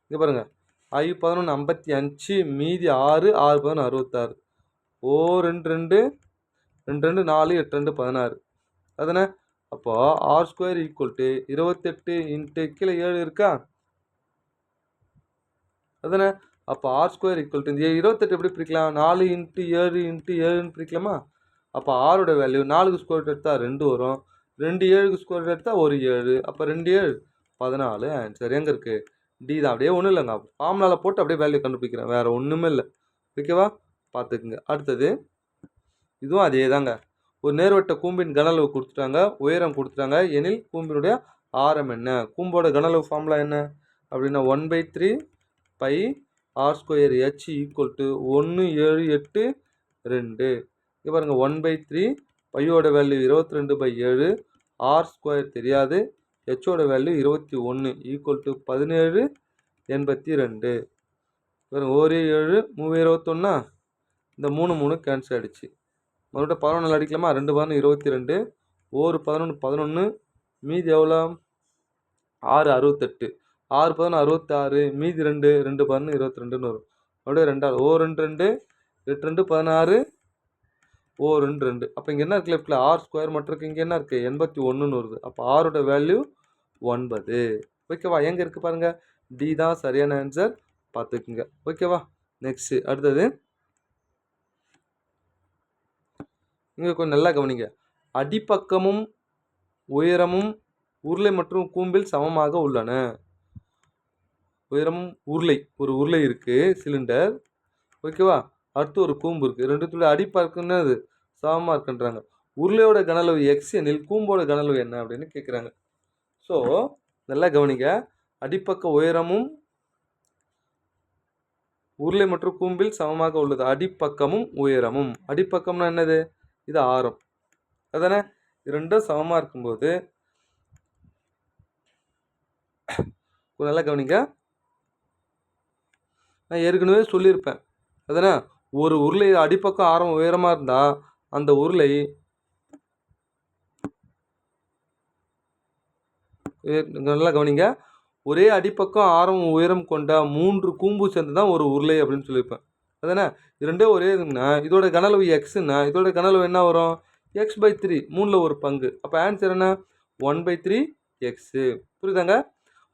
இங்கே பாருங்கள், 5 11 55 மீதி 6 6 11 66. 2 2 2 2 4 8 2 16. அதானே? அப்போ r² ஈக்குவல் டு 28 இன்ட்டு கீழே 7 இருக்கா? அதானே? அப்போ r² ஈக்குவல் டு இந்த 28 எப்படி பிரிக்கலாம்? 4 இன்ட்டு 7 இன்ட்டு 7ன்னு பிரிக்கலாமா? அப்போ ஆரோட வேல்யூ 4க்கு ஸ்கொயர் எடுத்தால் 2 வரும், 2 7க்கு ஸ்கொயர் எடுத்தால் ஒரு 7. அப்போ 2 7 14 ஆன்சர். எங்கே இருக்குது? டி தான். அப்படியே ஒன்றும் இல்லைங்க, ஃபார்முலாவில் போட்டு அப்படியே வேல்யூ கண்டுபிடிக்கிறேன், வேறு ஒன்றுமே இல்லை. ஓகேவா? பார்த்துக்குங்க. அடுத்தது இதுவும் அதே தாங்க. ஒரு நேர்வட்ட கூம்பின் கன அளவு கொடுத்துட்டாங்க, உயரம் கொடுத்துட்டாங்க, எனில் கூம்பினுடைய ஆரம் என்ன? கூம்போட கன அளவு ஃபார்முலா என்ன அப்படின்னா 1/3 pi r² h equal to 1 7 8 2. இங்கே பாருங்கள், 1/3 பையோட வேல்யூ 22/7, r² தெரியாது, ஹெச்சோட வேல்யூ 21 ஈக்குவல் டு 17 82. பாருங்கள், 1 7 3 21. இந்த 3 3 கேன்சல் ஆகிடுச்சு. மறுபடியும் 11 அடிக்கலாமா? 2 11 22, 1 11 11, மீதி எவ்வளோ? 6 68, 6 11 66, மீதி 2 2 11 22ன்னு வரும். அப்படியே 2 2 2 8 2 16, 2 2. அப்போ இங்கே என்ன இருக்குது? லெஃப்ட்டில் r² மட்டும் இருக்குது. இங்கே என்ன இருக்குது? 81ன்னு வருது. அப்போ ஆரோட வேல்யூ 9. ஓகேவா? எங்கே இருக்குது பாருங்கள், டி தான் சரியான ஆன்சர். பார்த்துக்குங்க. ஓகேவா? நெக்ஸ்ட்டு அடுத்தது இங்கே கொஞ்சம் நல்லா கவனிங்க. அடிப்பக்கமும் உயரமும் உருளை மற்றும் கூம்பில் சமமாக உள்ளன. உயரமும் உருளை, ஒரு உருளை இருக்குது, சிலிண்டர். ஓகேவா? அடுத்து ஒரு கூம்பு இருக்குது. ரெண்டுத்துல அடிப்பக்கம்னு அது சமமாக இருக்குன்றாங்க. உருளையோட கனளவு எக்ஸ் எனில் கூம்போட கனளவு என்ன அப்படின்னு கேட்குறாங்க. ஸோ நல்லா கவனிங்க. அடிப்பக்க உயரமும் உருளை மற்றும் கூம்பில் சமமாக உள்ளது. அடிப்பக்கமும் உயரமும். அடிப்பக்கம்னா என்னது? இது ஆரம், அதானே? ரெண்டும் சமமாக இருக்கும்போது நல்லா கவனிங்க. நான் ஏற்கனவே சொல்லியிருப்பேன், அதானே? ஒரு உருளை அடிப்பக்கம் ஆரம் உயரமாக இருந்தால் அந்த உருளை நல்லா கவனிங்க, ஒரே அடிப்பக்கம் ஆரம் உயரம் கொண்ட 3 கூம்பு சேர்ந்து தான் ஒரு உருளை அப்படின்னு சொல்லியிருப்பேன், அதானே? ரெண்டே ஒரே இதுங்கன்னா இதோட கனளவு எக்ஸுன்னா இதோட கனளவு என்ன வரும்? x/3, 3ல் ஒரு பங்கு. அப்போ ஆன்சர் என்ன? 1/3 எக்ஸு. புரியுதாங்க?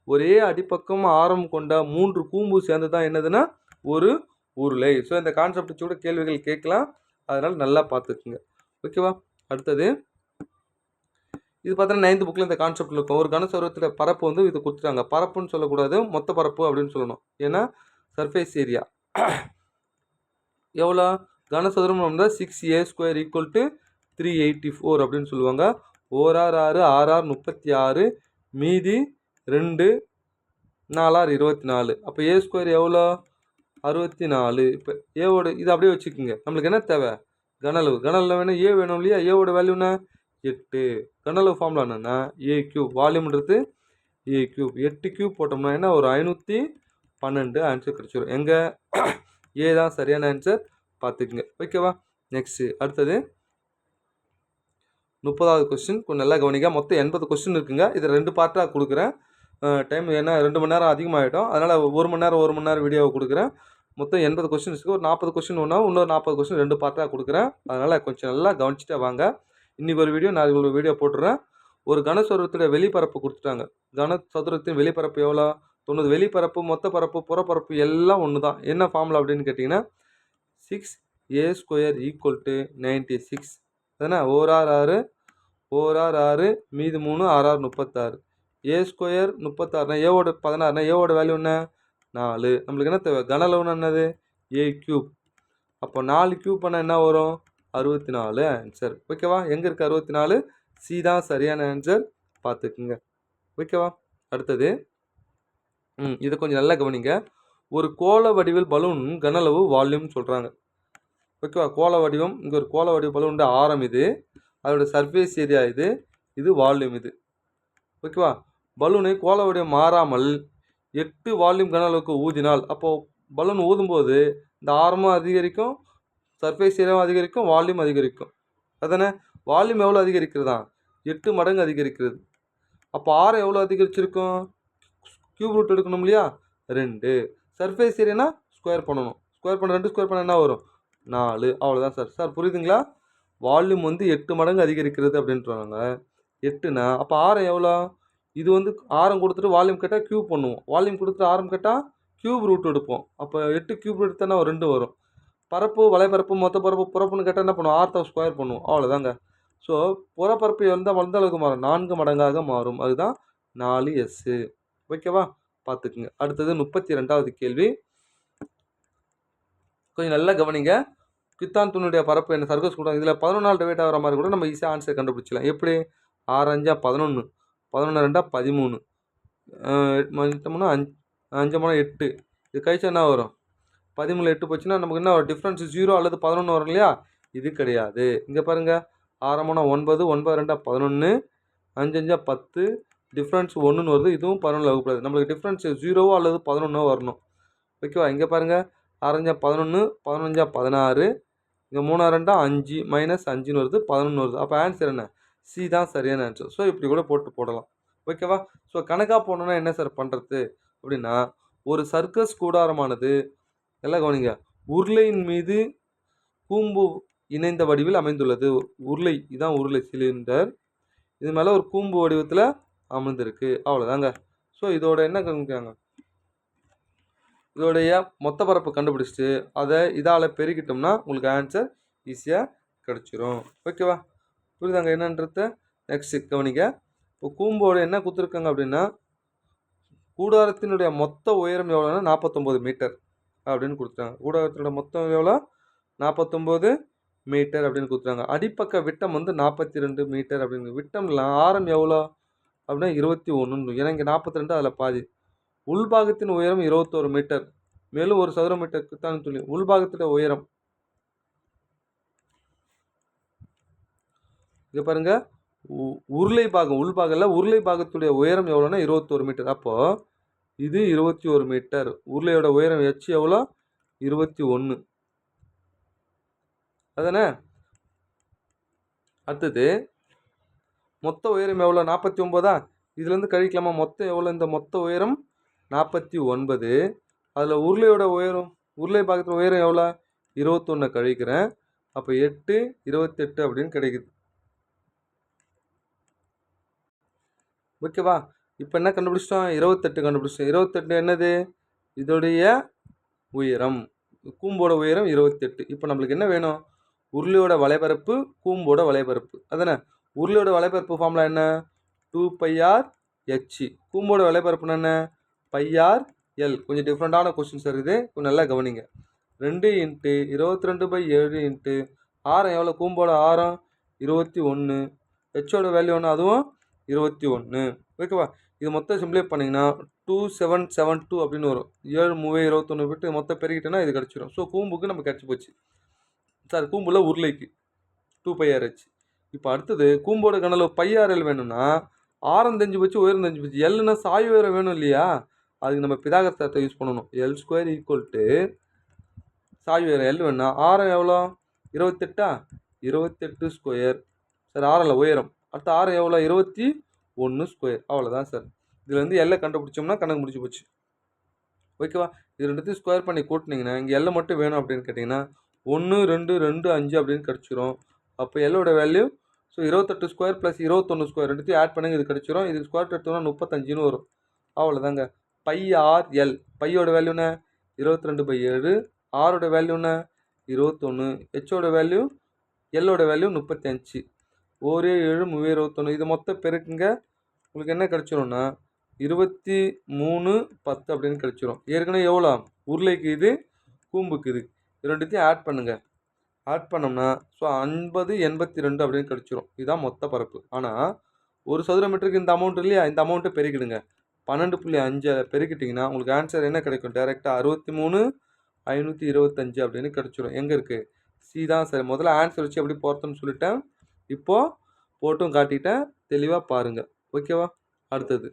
ஒரே அடிப்பக்கம் ஆரம் கொண்ட 3 கூம்பு சேர்ந்து தான் என்னதுன்னா ஒரு உருளை. ஸோ இந்த கான்செப்ட் கூட கேள்விகள் கேட்கலாம், அதனால் நல்லா பார்த்துக்குங்க. ஓகேவா? அடுத்தது இது பார்த்தீங்கன்னா 9th புக்கில் இந்த கான்செப்டில் இருக்கும். ஒரு கனசதுரத்தில் பரப்பு வந்து இது கொடுத்துட்டாங்க. பரப்புன்னு சொல்லக்கூடாது, மொத்த பரப்பு அப்படின்னு சொல்லணும். ஏன்னா சர்ஃபேஸ் ஏரியா எவ்வளோ? கனசதுரம் இருந்தால் 6a² ஈக்குவல் டு 384 அப்படின்னு சொல்லுவாங்க. 1 6 6 6 6 36, மீதி 2 4 24. அப்போ a² எவ்வளோ? 64. இப்போ ஏவோட இது அப்படியே வச்சுக்கோங்க. நம்மளுக்கு என்ன தேவை? கனளவு. கனளவு வேணும், ஏ வேணும் இல்லையா? ஏவோட வேல்யூனா 8. கனளவு ஃபார்முலா என்னன்னா a³ வால்யூம்ன்றது a³. 8³ போட்டோம்னா என்ன ஒரு 512 ஆன்சர் கிடச்சிடும். எங்கே? ஏ தான் சரியான ஆன்சர். பார்த்துக்குங்க. ஓகேவா? நெக்ஸ்ட்டு அடுத்தது 30வது கொஸ்டின். கொஞ்சம் நல்லா கவனிக்க. மொத்தம் 80 கொஸ்டின் இருக்குங்க. இதை 2 பார்ட்டாக கொடுக்குறேன். டைம் ஏன்னா 2 மணி நேரம் அதிகமாகிடும், அதனால் 1 மணி நேரம் வீடியோவை கொடுக்குறேன். மொத்தம் 80 கொஸ்டின்ஸுக்கு ஒரு 40 கொஸ்டின் ஒன்றா, இன்னொரு 40 கொஸ்டின் 2 பார்ட்டாக கொடுக்குறேன். அதனால் கொஞ்சம் நல்லா கவனிச்சுட்டே வாங்க. இன்றைக்கி ஒரு வீடியோ, நாளைக்கு ஒரு வீடியோ போட்டுறேன். ஒரு கனசதுரத்துடைய வெளிப்பரப்பு கொடுத்துட்டாங்க. கனசதுரத்தின் வெளிப்பரப்பு எவ்வளோ? 90. வெளிப்பரப்பு, மொத்த பரப்பு, புறப்பரப்பு எல்லாம் ஒன்று தான். என்ன ஃபார்முலா அப்படின்னு கேட்டிங்கன்னா 6a² ஈக்குவல் டு 96. அதானே? 1 6 6 4 6 மீது 3 6 36 ஏ ஸ்கொயர் 36 ஏவோட 16 ஏவோட வேல்யூ என்ன 4. நம்மளுக்கு என்ன தேவை கனளவுன்னு என்னது ஏ கியூப். அப்போ 4 கியூப் பண்ணால் என்ன வரும் 64 ஆன்சர். ஓகேவா எங்கே இருக்குது 64 சி தான் சரியான ஆன்சர் பார்த்துக்குங்க. ஓகேவா அடுத்தது இதை கொஞ்சம் நல்லா கவனிங்க. ஒரு கோள வடிவில் பலூன் கனளவு வால்யூம் சொல்கிறாங்க. ஓகேவா கோள வடிவம் இங்கே ஒரு கோள வடிவ பலூன் ஆரம் இது, அதோட சர்ஃபேஸ் ஏரியா இது, இது வால்யூம் இது. ஓகேவா பலூனை கோள வடிவம் மாறாமல் 8 வால்யூம் கன அளவுக்கு ஊதினால் அப்போது பலூன் ஊதும்போது இந்த ஆரமும் அதிகரிக்கும், சர்ஃபேஸ் ஏரியாவும் அதிகரிக்கும், வால்யூம் அதிகரிக்கும். அதானே வால்யூம் எவ்வளோ அதிகரிக்கிறதா 8 மடங்கு அதிகரிக்கிறது. அப்போ ஆரம் எவ்வளோ அதிகரிச்சிருக்கும் கியூப் ரூட் எடுக்கணும் இல்லையா 2. சர்ஃபேஸ் ஏரியானா ஸ்கொயர் பண்ணணும், ஸ்கொயர் பண்ண 2 ஸ்கொயர் பண்ண என்ன வரும் 4. அவ்வளோதான் சார். சார் புரியுதுங்களா வால்யூம் வந்து 8 மடங்கு அதிகரிக்கிறது அப்படின்றாங்க. 8னா அப்போ ஆரம் எவ்வளோ இது வந்து ஆரம் கொடுத்துட்டு வால்யூம் கேட்டால் கியூப் பண்ணுவோம், வால்யூம் கொடுத்துட்டு ஆரம் கேட்டால் கியூப் ரூட் எடுப்போம். அப்போ 8 கியூப் எடுத்தானா 2 வரும். பரப்பு வலைப்பரப்பு மொத்த பரப்பு புறப்புன்னு கேட்டால் என்ன பண்ணுவோம் ஆர்த்தை ஸ்கொயர் பண்ணுவோம் அவ்வளோதாங்க. ஸோ புறப்பரப்பு எந்த அளவுக்கு மாறும் 4 மடங்காக மாறும். அதுதான் 4s. ஓகேவா பார்த்துக்குங்க. அடுத்தது 32வது கேள்வி கொஞ்சம் நல்லா கவனிங்க. கித்தான் தூணுடைய பரப்பு என்ன சர்க்கஸ் கூட இதில் 11 டிவைட் ஆகிற மாதிரி கூட நம்ம ஈஸியாக ஆன்சர் கண்டுபிடிச்சலாம். எப்படி 6 5 11 11 2 13 5 5 8 இது கழிச்சா என்ன வரும் 13 8 போச்சுன்னா நமக்கு என்ன வரும் டிஃப்ரென்ஸ் 0 அல்லது 11 வரும் இல்லையா. இது கிடையாது. இங்கே பாருங்கள் 6 9 9 2 11 5 5 10 டிஃப்ரென்ஸ் 1ன்னு வருது. இதுவும் 11 வகுப்படாது. நம்மளுக்கு டிஃப்ரென்ஸ் 0 அல்லது 11 வரணும். ஓகேவா இங்கே பாருங்கள் 6 5 11 15 16 இங்கே 3 2 5 -5ன்னு வருது 11 வருது. அப்போ ஆன்சர் என்ன சி தான் சரியான ஆன்சர். ஸோ இப்படி கூட போடலாம். ஓகேவா ஸோ கணக்காக போடணுன்னா என்ன சார் பண்ணுறது அப்படின்னா ஒரு சர்க்கஸ் கூடாரமானது எல்லாம் கவனிங்க உருளையின் மீது கூம்பு இணைந்த வடிவில் அமைந்துள்ளது. உருளை இதான் உருளை சிலிண்டர், இது மேலே ஒரு கூம்பு வடிவத்தில் அமர்ந்திருக்கு அவ்வளோதாங்க. ஸோ இதோட என்ன கவனிக்காங்க இதோடைய மொத்த பரப்பு கண்டுபிடிச்சிட்டு அதை இதால் பெருக்கிட்டோம்னா உங்களுக்கு ஆன்சர் ஈஸியாக கிடச்சிரும். ஓகேவா புரியுதாங்க என்னன்றத. நெக்ஸ்ட் கவனிங்க. இப்போ கூம்போட என்ன கொடுத்துருக்காங்க அப்படின்னா கூடாரத்தினுடைய மொத்த உயரம் எவ்வளோன்னா 49 மீட்டர் அப்படின்னு கொடுத்துருக்காங்க. கூடாரத்தினுடைய மொத்தம் எவ்வளோ 49 மீட்டர் அப்படின்னு கொடுத்துருக்காங்க. அடிப்பக்க விட்டம் வந்து 42 மீட்டர் அப்படின்னு. விட்டம்லாம் ஆரம் எவ்வளோ அப்படின்னா 21. ஏன்னா இங்கே 42 அதில் பாதி. உள்பாகத்தின் உயரம் 21 மீட்டர். மேலும் 1 சதுர மீட்டருக்கு தான் சொல்லி உள்பாகத்தோட உயரம் இங்கே பாருங்க உருளை பாகம் உள்பாகல உருளை பாகத்துடைய உயரம் எவ்வளோன்னா 21 மீட்டர். அப்போது இது 21 மீட்டர். உருளையோட உயரம் எச்சு எவ்வளோ 21 அதானே. அடுத்தது மொத்த உயரம் எவ்வளோ 49. இதுலேருந்து கழிக்கலாமா மொத்தம் எவ்வளோ இந்த மொத்த உயரம் 49. அதில் உருளையோட உயரம் உருளை பாகத்தோட உயரம் எவ்வளோ 21 கழிக்கிறேன். அப்போ 8 28 அப்படின்னு கிடைக்குது. ஓகேவா இப்போ என்ன கண்டுபிடிச்சிட்டோம் 28 கண்டுபிடிச்சிட்டோம். 28 என்னது இதோடைய உயரம் கூம்போட உயரம் 28. இப்போ நம்மளுக்கு என்ன வேணும் உருளையோட வலைபரப்பு கூம்போட வலைபரப்பு அதானே. உருளையோட வலைபரப்பு ஃபார்முலா என்ன 2πr/h. கூம்போட வலைபரப்புன்னு என்ன πr/l. கொஞ்சம் டிஃப்ரெண்ட்டான கொஸ்டின்ஸ் இருக்குது, கொஞ்சம் நல்லா கவனிங்க. 2 × 22/7 × ஆரம் எவ்வளோ கூம்போட ஆரம் 21, ஹெச்சோட வேல்யூ ஒன்று அதுவும் 21. ஓகேவா இது மொத்தம் சிம்பிளை பண்ணிங்கன்னா 2772 அப்படின்னு வரும். 7 3 21 விட்டு மொத்தம் பெருகிட்டோன்னா இது கிடச்சிரும். ஸோ கூம்புக்கு நம்ம கிடச்சி போச்சு சார். கூம்புல உருளைக்கு 2πr/h. இப்போ அடுத்தது கூம்போட கனளவு πr/l வேணும்னா ஆரம் தெரிஞ்சு போச்சு உயரம் தெரிஞ்சு போச்சு. எல்னா சாய் உயரம் வேணும் இல்லையா, அதுக்கு நம்ம பிதாகரத்தை யூஸ் பண்ணணும். L² = சாய் உயரம் எல் வேணும்னா ஆரம் எவ்வளோ 28 28 ஸ்கொயர் சார். ஆரம் உயரம் அடுத்த ஆரம் எவ்வளோ 21 ஸ்கொயர் அவ்வளோதான் சார். இதில் வந்து எல்லை கண்டுபிடிச்சோம்னா கணக்கு முடிச்சு போச்சு. ஓகேவா இது ரெண்டுத்தையும் ஸ்கொயர் பண்ணி கூட்டினீங்கன்னா இங்கே எல்லை மட்டும் வேணும் அப்படின்னு கேட்டிங்கன்னா 1 2 2 5 அப்படின்னு கிடச்சிரும். அப்போ எல்லோட வேல்யூ ஸோ 28 ஸ்கொயர் + 21 ஸ்கொயர் ரெண்டுத்தையும் ஆட் பண்ணி இது கிடச்சிரும். இதுக்கு ஸ்கொயர் எடுத்தோம்னா 35ன்னு வரும் அவ்வளோதாங்க. πr/l பையோட வேல்யூன்னு 22/7, ஆரோட வேல்யூன்னு 21, ஹெச்சோட வேல்யூ எல்லோட வேல்யூ 35. ஓரே 7 321 இது மொத்தம் பெருக்குங்க. உங்களுக்கு என்ன கிடச்சிரும்னா 23 10 அப்படின்னு கிடச்சிரும். ஏற்கனவே எவ்வளோ உருளைக்கு இது கூம்புக்கு இது ரெண்டுத்தையும் ஆட் பண்ணுங்க. ஆட் பண்ணோம்னா ஸோ 50 82 அப்படின்னு கிடச்சிரும். இதுதான் மொத்த பரப்பு. ஆனால் ஒரு சதுர மீட்டருக்கு இந்த அமௌண்ட் இல்லையா, இந்த அமௌண்ட்டை பெருக்கிடுங்க. 12.5 பெருக்கிட்டிங்கன்னா உங்களுக்கு ஆன்சர் என்ன கிடைக்கும்? டேரெக்டாக 63,525 அப்படின்னு கிடச்சிரும். எங்கே இருக்குது? சி தான் சரி. முதல்ல ஆன்சர் வச்சு எப்படி போகிறதுன்னு சொல்லிட்டேன். இப்போது போட்டும் காட்டிட்டேன். தெளிவாக பாருங்கள். ஓகேவா? அடுத்தது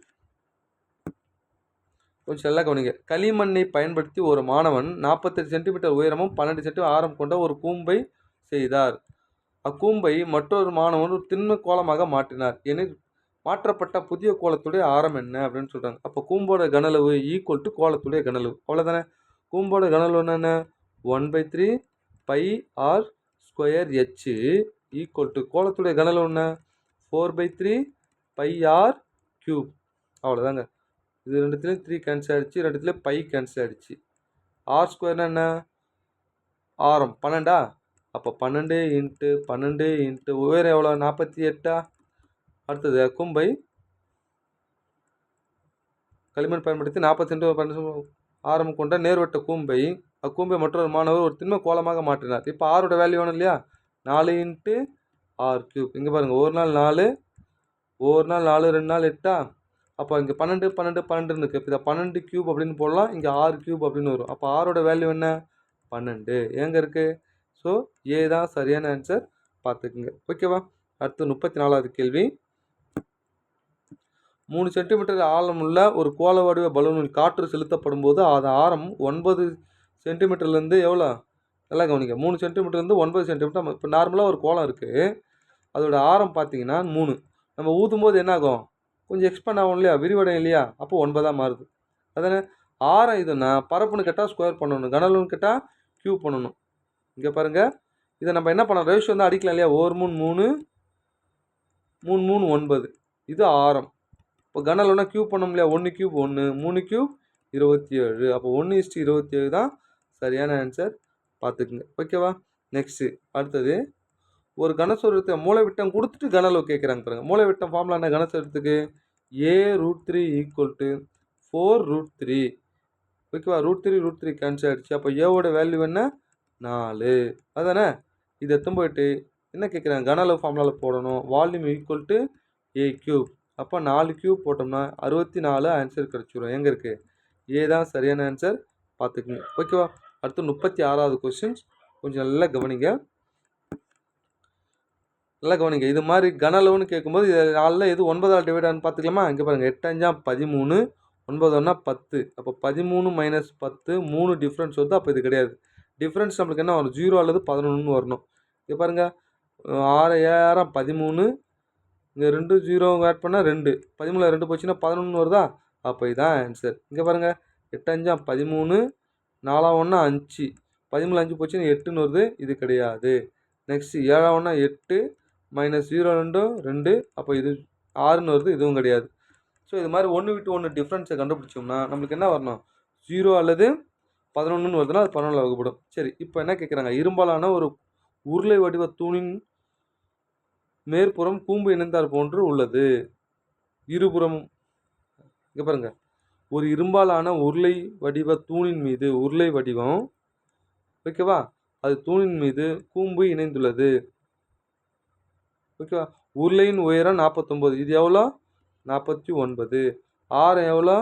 கொஞ்சம் நல்லா கவனிங்க. களிமண்ணை பயன்படுத்தி ஒரு மாணவன் 48 சென்டிமீட்டர் உயரமும் 12 சென்டிமீட்டர் ஆரம் கொண்ட ஒரு கூம்பை செய்தார். அக்கூம்பை மற்றொரு மாணவன் ஒரு திண்ம கோலமாக மாற்றினார் எனில் மாற்றப்பட்ட புதிய கோலத்துடைய ஆரம் என்ன அப்படின்னு சொல்கிறாங்க. அப்போ கூம்போட கனளவு ஈக்குவல் டு கோலத்துடைய கனளவு. அவ்வளோதானே. கூம்போட கனளவு என்னென்ன? 1/3 pi R square H equal to கோலத்துடைய கனளவு என்ன? 4/3 பை ஆர் கியூப். அவ்வளோதாங்க. இது ரெண்டுத்துலேயும் 3 கேன்சல் ஆகிடுச்சு, ரெண்டுத்துலேயும் பை கேன்சல் ஆகிடுச்சு. ஆர் ஸ்கொயர்னா என்ன? ஆரம் 12. அப்போ 12 இன்ட்டு 12 இன்ட்டு உயரம் எவ்வளோ? 48. அடுத்தது கூம்பை களிமண் பயன்படுத்தி 40 சென்டிமீட்டர் ஆரம் கொண்ட நேர்வட்ட கூம்பை அக்கூம்பை மற்றொரு மாணவர் ஒரு திண்ம கோலமாக மாற்றினார். இப்போ ஆரோட வேல்யூ வேணும் இல்லையா? 4 இன்ட்டு ஆர் கியூப். இங்கே பாருங்கள், ஒரு நாள் 4, ஒரு நாள் 4, 2 நாள் 8. அப்போ இங்கே 12 12 12 இருக்குது. இப்போ இதை 12 கியூப் அப்படின்னு போடலாம். இங்கே 6 கியூப் அப்படின்னு வரும். அப்போ ஆரோட வேல்யூ என்ன? 12. எங்கே இருக்குது? ஸோ ஏ தான் சரியான ஆன்சர். பார்த்துக்குங்க. ஓகேவா? அடுத்து 34வது கேள்வி. 3 சென்டிமீட்டர் ஆழமுள்ள ஒரு கோள வடிவ பலூனில் காற்று செலுத்தப்படும் போது அது ஆரம் 9 சென்டிமீட்டர்லேருந்து எவ்வளோ? நல்லா கவனிங்க. 3 சென்டிமீட்டர்லேருந்து 9 சென்டிமீட்டர். இப்போ நார்மலாக ஒரு கோலம் இருக்குது, அதோட ஆரம் பார்த்தீங்கன்னா 3. நம்ம ஊதும் போது என்ன ஆகும்? கொஞ்சம் எக்ஸ்பேண்ட் ஆகும் இல்லையா, விரிவடையும் இல்லையா? அப்போ 9 மாறுது. அதானே. ஆரம் இதுன்னா பரப்புன்னு கேட்டால் ஸ்கொயர் பண்ணணும், கனலுன்னு கேட்டால் கியூப் பண்ணணும். இங்கே பாருங்கள், இதை நம்ம என்ன பண்ணோம்? ரேஷியோ வந்து அடிக்கலாம் இல்லையா? 1 3 3 3 3 9. இது ஆரம். இப்போ கனலுன்னா கியூப் பண்ணோம் இல்லையா? 1 கியூப் 1, 3 கியூப் 27. அப்போ 1:27 தான் சரியான ஆன்சர். பார்த்துக்குங்க. ஓகேவா? நெக்ஸ்ட்டு அடுத்தது ஒரு கனசதுரத்தை மூலைவிட்டம் கொடுத்துட்டு கனளவு கேட்குறாங்க பாருங்க. மூலைவிட்டம் ஃபார்முலா என்ன? கனசதுரத்துக்கு a√3 ஈக்குவல் டு 4√3. ஓகேவா? √3 கேன்சல் ஆகிடுச்சு. அப்போ ஏவோட வேல்யூ என்ன? 4. அதானே. இதை எத்தும் போயிட்டு என்ன கேட்குறாங்க? கனளவு ஃபார்முலாவில் போடணும். Volume equal to a cube. அப்போ 4 கியூப் போட்டோம்னா 64 ஆன்சர் கிடச்சிடும். எங்கே இருக்குது? ஏ தான் சரியான ஆன்சர். பார்த்துக்குங்க. ஓகேவா? அடுத்து 36வது கொஸ்டின்ஸ். கொஞ்சம் நல்லா கவனிங்க. நல்லா கவனிங்க. இது மாதிரி கனளவுன்னு கேட்கும்போது இது 4ல் எது 9ஆல் டிவைட் ஆகுன்னு பார்த்துக்கலாமா? இங்கே பாருங்கள், 8 5 13, 9 1 10. அப்போ 13 மைனஸ் 10 3 டிஃப்ரென்ஸ் வருது. அப்போ இது கிடையாது. டிஃப்ரென்ஸ் நம்மளுக்கு என்ன வரும்? 0 அல்லது 11 வரணும். இங்கே பாருங்கள், 6 7 13, இங்கே 2 0 ஆட் பண்ணால் 2, 13 2 போச்சுன்னா 11 வருதா? அப்போ இதுதான் ஆன்சர். இங்கே பாருங்கள், 8 5 13, 4 1 5, 13 5 போச்சுன்னா 8ன்னு வருது. இது கிடையாது. நெக்ஸ்ட்டு 7 1 8 மைனஸ் 0 2 2, அப்போ இது 6ன்னு வருது. இதுவும் கிடையாது. ஸோ இது மாதிரி 1 விட்டு 1 டிஃப்ரென்ஸை கண்டுபிடிச்சோம்னா நம்மளுக்கு என்ன வரணும்? 0 அல்லது 11ன்னு வருதுன்னா அது 11 வகுப்படும். சரி, இப்போ என்ன கேட்குறாங்க? இரும்பாலான ஒரு உருளை வடிவ தூணின் மேற்புறம் கூம்பு இணைந்தார் போன்று உள்ளது. இருபுறம் இங்கே பாருங்க, ஒரு இரும்பாலான உருளை வடிவ தூணின் மீது உருளை வடிவம், ஓகேவா, அது தூணின் மீது கூம்பு இணைந்துள்ளது. ஓகேவா? உருளையின் உயரம் 49. இது எவ்வளோ? 49. ஆரம் எவ்வளோ?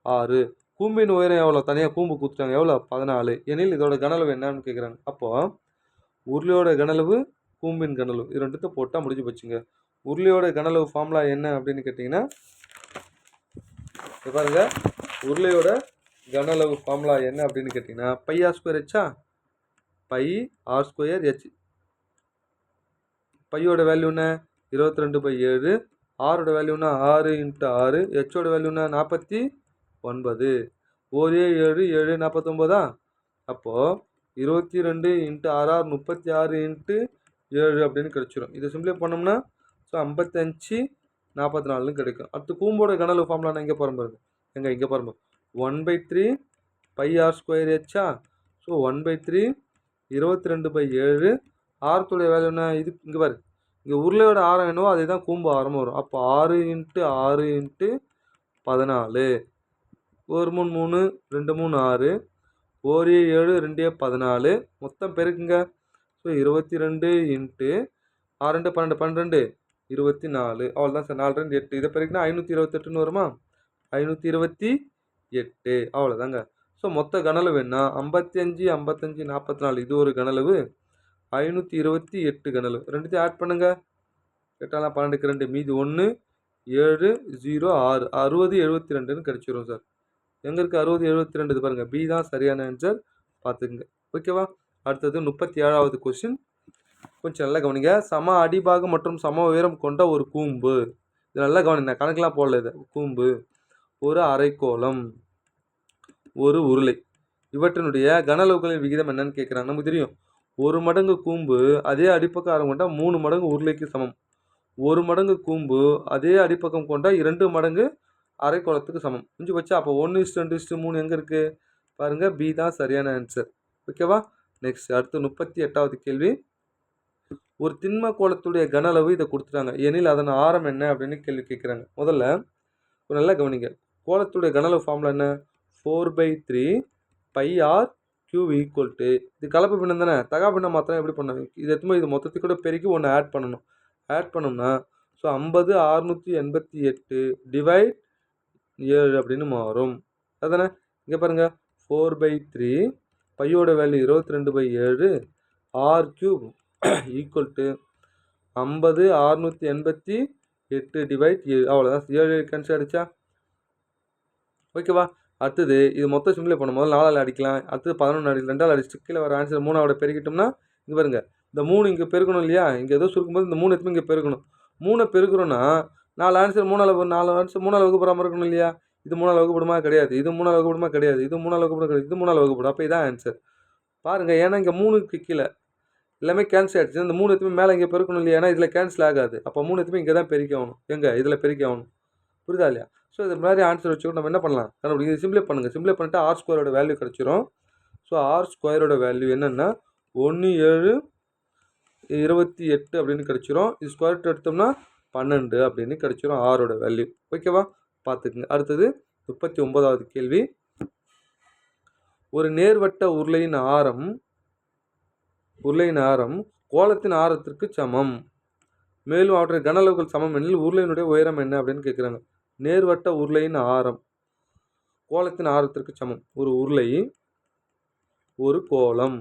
6. கூம்பின் உயரம் எவ்வளோ? தனியாக கூம்பு கொடுத்துட்டாங்க. எவ்வளோ? 14. எனில் இதோட கனளவு என்னன்னு கேட்குறாங்க. அப்போது உருளையோட கனளவு, கூம்பின் கனளவு, இது ரெண்டுத்தை போட்டால் முடிஞ்சு போச்சுங்க. உருளையோட கனளவு ஃபார்முலா என்ன அப்படின்னு கேட்டிங்கன்னா, பாருங்க, உருளையோட கனளவு ஃபார்முலா என்ன அப்படின்னு கேட்டிங்கன்னா பை ஆர் ஸ்கொயர் ஹெச்சா, பை ஆர் ஸ்கொயர் ஹெச். பையோட வேல்யூ என்ன? 22/7. ஆரோட வேல்யூனா 6 × 6. ஹெச்சோட வேல்யூனா 49. 1 7 7 49. அப்போது 22 × 6 36 × 7 அப்படின்னு கிடச்சிரும். இதை சிம்பிளை பண்ணோம்னா ஸோ 55 44 கிடைக்கும். அடுத்து கூம்போட கனளவு ஃபார்முலா இங்கே போகிற பாருங்க. இங்கே பாருங்க, 1/3 பை ஆர் ஸ்கொயர் ஹெச்சா. ஸோ 1/3 22/7. ஆரத்துடைய வேல்யூ என்ன? இது இங்கே பாரு, இங்கே உருளையோட ஆரம் என்னவோ அதே தான் கூம்பு ஆரமும் வரும். அப்போ 6 × 6 × 14. 1 3 3 2 3 6 1 7 2 14 மொத்தம் பெருக்குங்க. ஸோ 22 × 6 2 12 12 24. அவ்வளோதான் சார். 4 2 8 இதை பெருக்குனா 528ன்னு வருமா? 528 அவ்வளோதாங்க. ஸோ மொத்த கனளவு என்ன? 55 55 44 இது ஒரு கனளவு, 528 கனளவு. ரெண்டுத்தையும் ஆட் பண்ணுங்க. 8 12க்கு 2 மீதி 1 7 0 6 60 72ன்னு கிடச்சிரும் சார். எங்கே இருக்குது 60 72? இது பாருங்கள், பி தான் சரியான ஆன்சர். பார்த்துக்குங்க. ஓகேவா? அடுத்தது 37வது கொஸ்டின். கொஞ்சம் நல்லா கவனிங்க. சம அடிபாகம் மற்றும் சம உயரம் கொண்ட ஒரு கூம்பு. இது நல்லா கவனிங்க, நான் கணக்கெலாம் போடல. இது கூம்பு, ஒரு அரைக்கோளம், ஒரு உருளை, இவற்றினுடைய கனளவுகளின் விகிதம் என்னன்னு கேட்குறாங்க. நமக்கு தெரியும், 1 மடங்கு கூம்பு அதே அடிப்பக்கம் ஆரம் கொண்ட 3 மடங்கு உருளைக்கு சமம். 1 மடங்கு கூம்பு அதே அடிப்பக்கம் கொண்ட 2 மடங்கு அரைக்கோளத்துக்கு சமம். புரிஞ்சு வச்சா? அப்போ 1:2:3 எங்கே இருக்குது பாருங்கள், பி தான் சரியான ஆன்சர். ஓகேவா? நெக்ஸ்ட் அடுத்து 38வது கேள்வி. ஒரு திண்ம கோளத்துடைய கன அளவு இதை கொடுத்துட்டாங்க எனில் அதன் ஆரம் என்ன அப்படின்னு கேள்வி கேட்குறாங்க. முதல்ல நல்லா கவனிங்க. கோளத்துடைய கன அளவு ஃபார்முலா என்ன? 4/3 πr கியூப் ஈக்குவல் டு, இது கலப்பு பின்னம் தானே, தகா பின்னம் மாத்திரம் எப்படி பண்ணணும்? இது எத்தனை இது மொத்தத்துக்கு கூட பெருக்கி ஒன்று ஆட் பண்ணணும். ஆட் பண்ணோம்னா ஸோ 50 688 டிவைட் 7 அப்படின்னு மாறும். அதுதானே? இங்கே பாருங்கள், 4/3 பையோட value 22/7 R cube equal to 50 688 divide 7. அவ்வளோதான். 7 கேன்சல் ஆகிடுச்சா? ஓகேவா? அடுத்தது இது மொத்தம் சிம்பிளை பண்ணும் போது 4ஆல் அடிக்கலாம். அடுத்தது 11 அடிக்கலாம். 2ஆல் அடிச்சு கீழே வர ஆன்சர் 3ஆவோட பெருக்கிட்டோம்னா இங்கே பாருங்க, இந்த 3 இங்கே பெருக்கணும் இல்லையா? இங்கே ஏதோ சுருக்கும்போது இந்த 3 எத்தனை இங்கே பெருக்கணும். 3 பெருக்கிறோன்னா 4 ஆன்சர் 4 ஆன்சர் 3ஆல் வகுப்புறாமல் இருக்கணும் இல்லையா? இது 3ஆல் வகுப்படுமா? கிடையாது. இது 3ஆல் வகுப்படுமா? கிடையாது. இது 3ஆல் வகுப்படும் கிடையாது. இது 3ஆல் வகுப்படும். அப்போ இதான் ஆன்சர். பாருங்கள், ஏன்னா இங்கே 3க்கு கீழே எல்லாமே கேன்சல் ஆகிடுச்சு. இந்த 3 எத்துமே மேலே இங்கே பெருக்கணும் இல்லையா? ஏன்னா இதில் கேன்சல் ஆகாது. அப்போ 3 எத்துமே இங்கே தான் பெருக்கி ஆகணும். எங்கே? இதில் பெருக்கி ஆகணும். புரியுதா இல்லையா? ஸோ இது மாதிரி ஆன்சர் வச்சுக்கோ நம்ம என்ன பண்ணலாம், கண்டுபிடி. இது சிம்பிளை பண்ணுங்கள். சிம்பிளை பண்ணிட்டு ஆர் ஸ்கொயரோட வேல்யூ கிடச்சிரும். ஸோ ஆர் ஸ்கொயரோட வேல்யூ என்னென்னா 1728 அப்படின்னு கிடச்சிரும். இது ஸ்கொயர் ரூட் எடுத்தோம்னா 12 அப்படின்னு கிடச்சிரும் ஆரோட வேல்யூ. ஓகேவா? பார்த்துக்குங்க. அடுத்தது 39வது கேள்வி. ஒரு நேர்வட்ட உருளையின் ஆரம் கோளத்தின் ஆரத்திற்கு சமம், மேலும் அவற்றின் கன அளவுகள் சமம் எனில் உருளையினுடைய உயரம் என்ன அப்படின்னு கேட்குறாங்க. நேர்வட்ட உருளையின் ஆரம் கோளத்தின் ஆரத்திற்கு சமம். ஒரு உருளை, ஒரு கோளம்,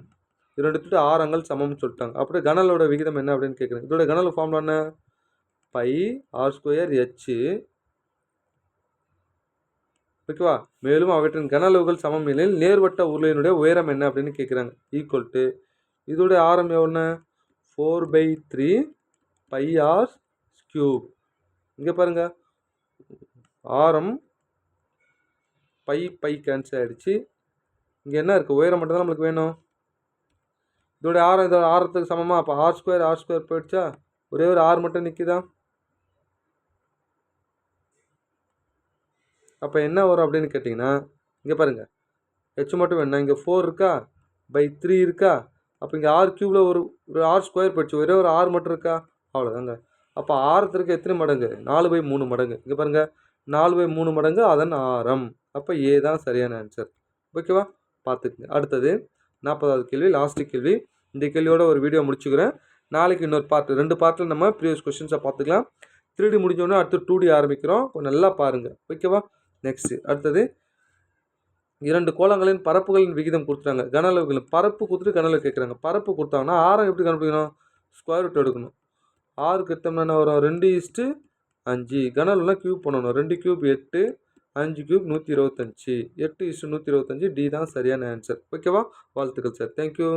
இரண்டுத்துடைய ஆரங்கள் சமம்னு சொல்லிட்டாங்க. அப்படியே கனலோட விகிதம் என்ன அப்படின்னு கேட்குறாங்க. இதோட கனல் ஃபார்முலா என்ன? πr²h. ஓகேவா? மேலும் அவற்றின் கன அளவுகள் சமம் எனில் நேர்வட்ட உருளையினுடைய உயரம் என்ன அப்படின்னு கேட்குறாங்க. ஈக்குவல் டு, இதோடைய ஆரம் எவ்வளோ? 4/3 πr². இங்கே பாருங்கள், ஆரம் பை கேன்சல் ஆகிடுச்சு. இங்கே என்ன இருக்குது? உயரம் மட்டும் தான் நம்மளுக்கு வேணும். இதோட ஆரத்துக்கு சமமாக. அப்போ r² போயிடுச்சா? ஒரே ஒரு ஆர் மட்டும் நிற்குதா? அப்போ என்ன வரும் அப்படின்னு கேட்டிங்கன்னா, இங்கே பாருங்கள், ஹெச் மட்டும் வேணும். இங்கே 4 இருக்கா, /3 இருக்கா. அப்போ இங்கே r³ ஒரு r² போயிடுச்சு. ஒரே ஒரு ஆர் மட்டும் இருக்கா? அவ்வளோதாங்க. அப்போ ஆரத்திற்கு எத்தனை மடங்கு? 4/3 மடங்கு. இங்கே பாருங்கள், 4/3 மடங்கு அதன் ஆரம். அப்போ ஏ தான் சரியான ஆன்சர். ஓகேவா? பார்த்துக்குங்க. அடுத்தது 40வது கேள்வி, லாஸ்ட்டு கேள்வி. இந்த கேள்வியோட ஒரு வீடியோ முடிச்சுக்கிறேன். நாளைக்கு இன்னொரு பார்ட், 2 பார்ட்டில் நம்ம ப்ரீவியஸ் கொஸ்டின்ஸை பார்த்துக்கலாம். 3D முடிஞ்சோடனே அடுத்து 2D ஆரம்பிக்கிறோம். கொஞ்சம் நல்லா பாருங்கள். ஓகேவா? நெக்ஸ்ட்டு அடுத்தது 2 கோளங்களின் பரப்புகளின் விகிதம் கொடுத்துட்டாங்க. கன அளவுகள் பரப்பு கொடுத்துட்டு கன அளவு கேட்குறாங்க. பரப்பு கொடுத்தாங்கன்னா ஆரம் எப்படி கண்டுபிடிக்கணும்? ஸ்கொயர் ரூட் எடுக்கணும். ஆறுக்கு எடுத்தோம்னா என்ன வரும்? 2:5. கனவுலாம் க்யூப் பண்ணணும். 2 க்யூப் 8, 5 க்யூப் 125. 8:125. டி தான் சரியான ஆன்சர். ஓகேவா? வாழ்த்துக்கள் சார். தேங்க்யூ.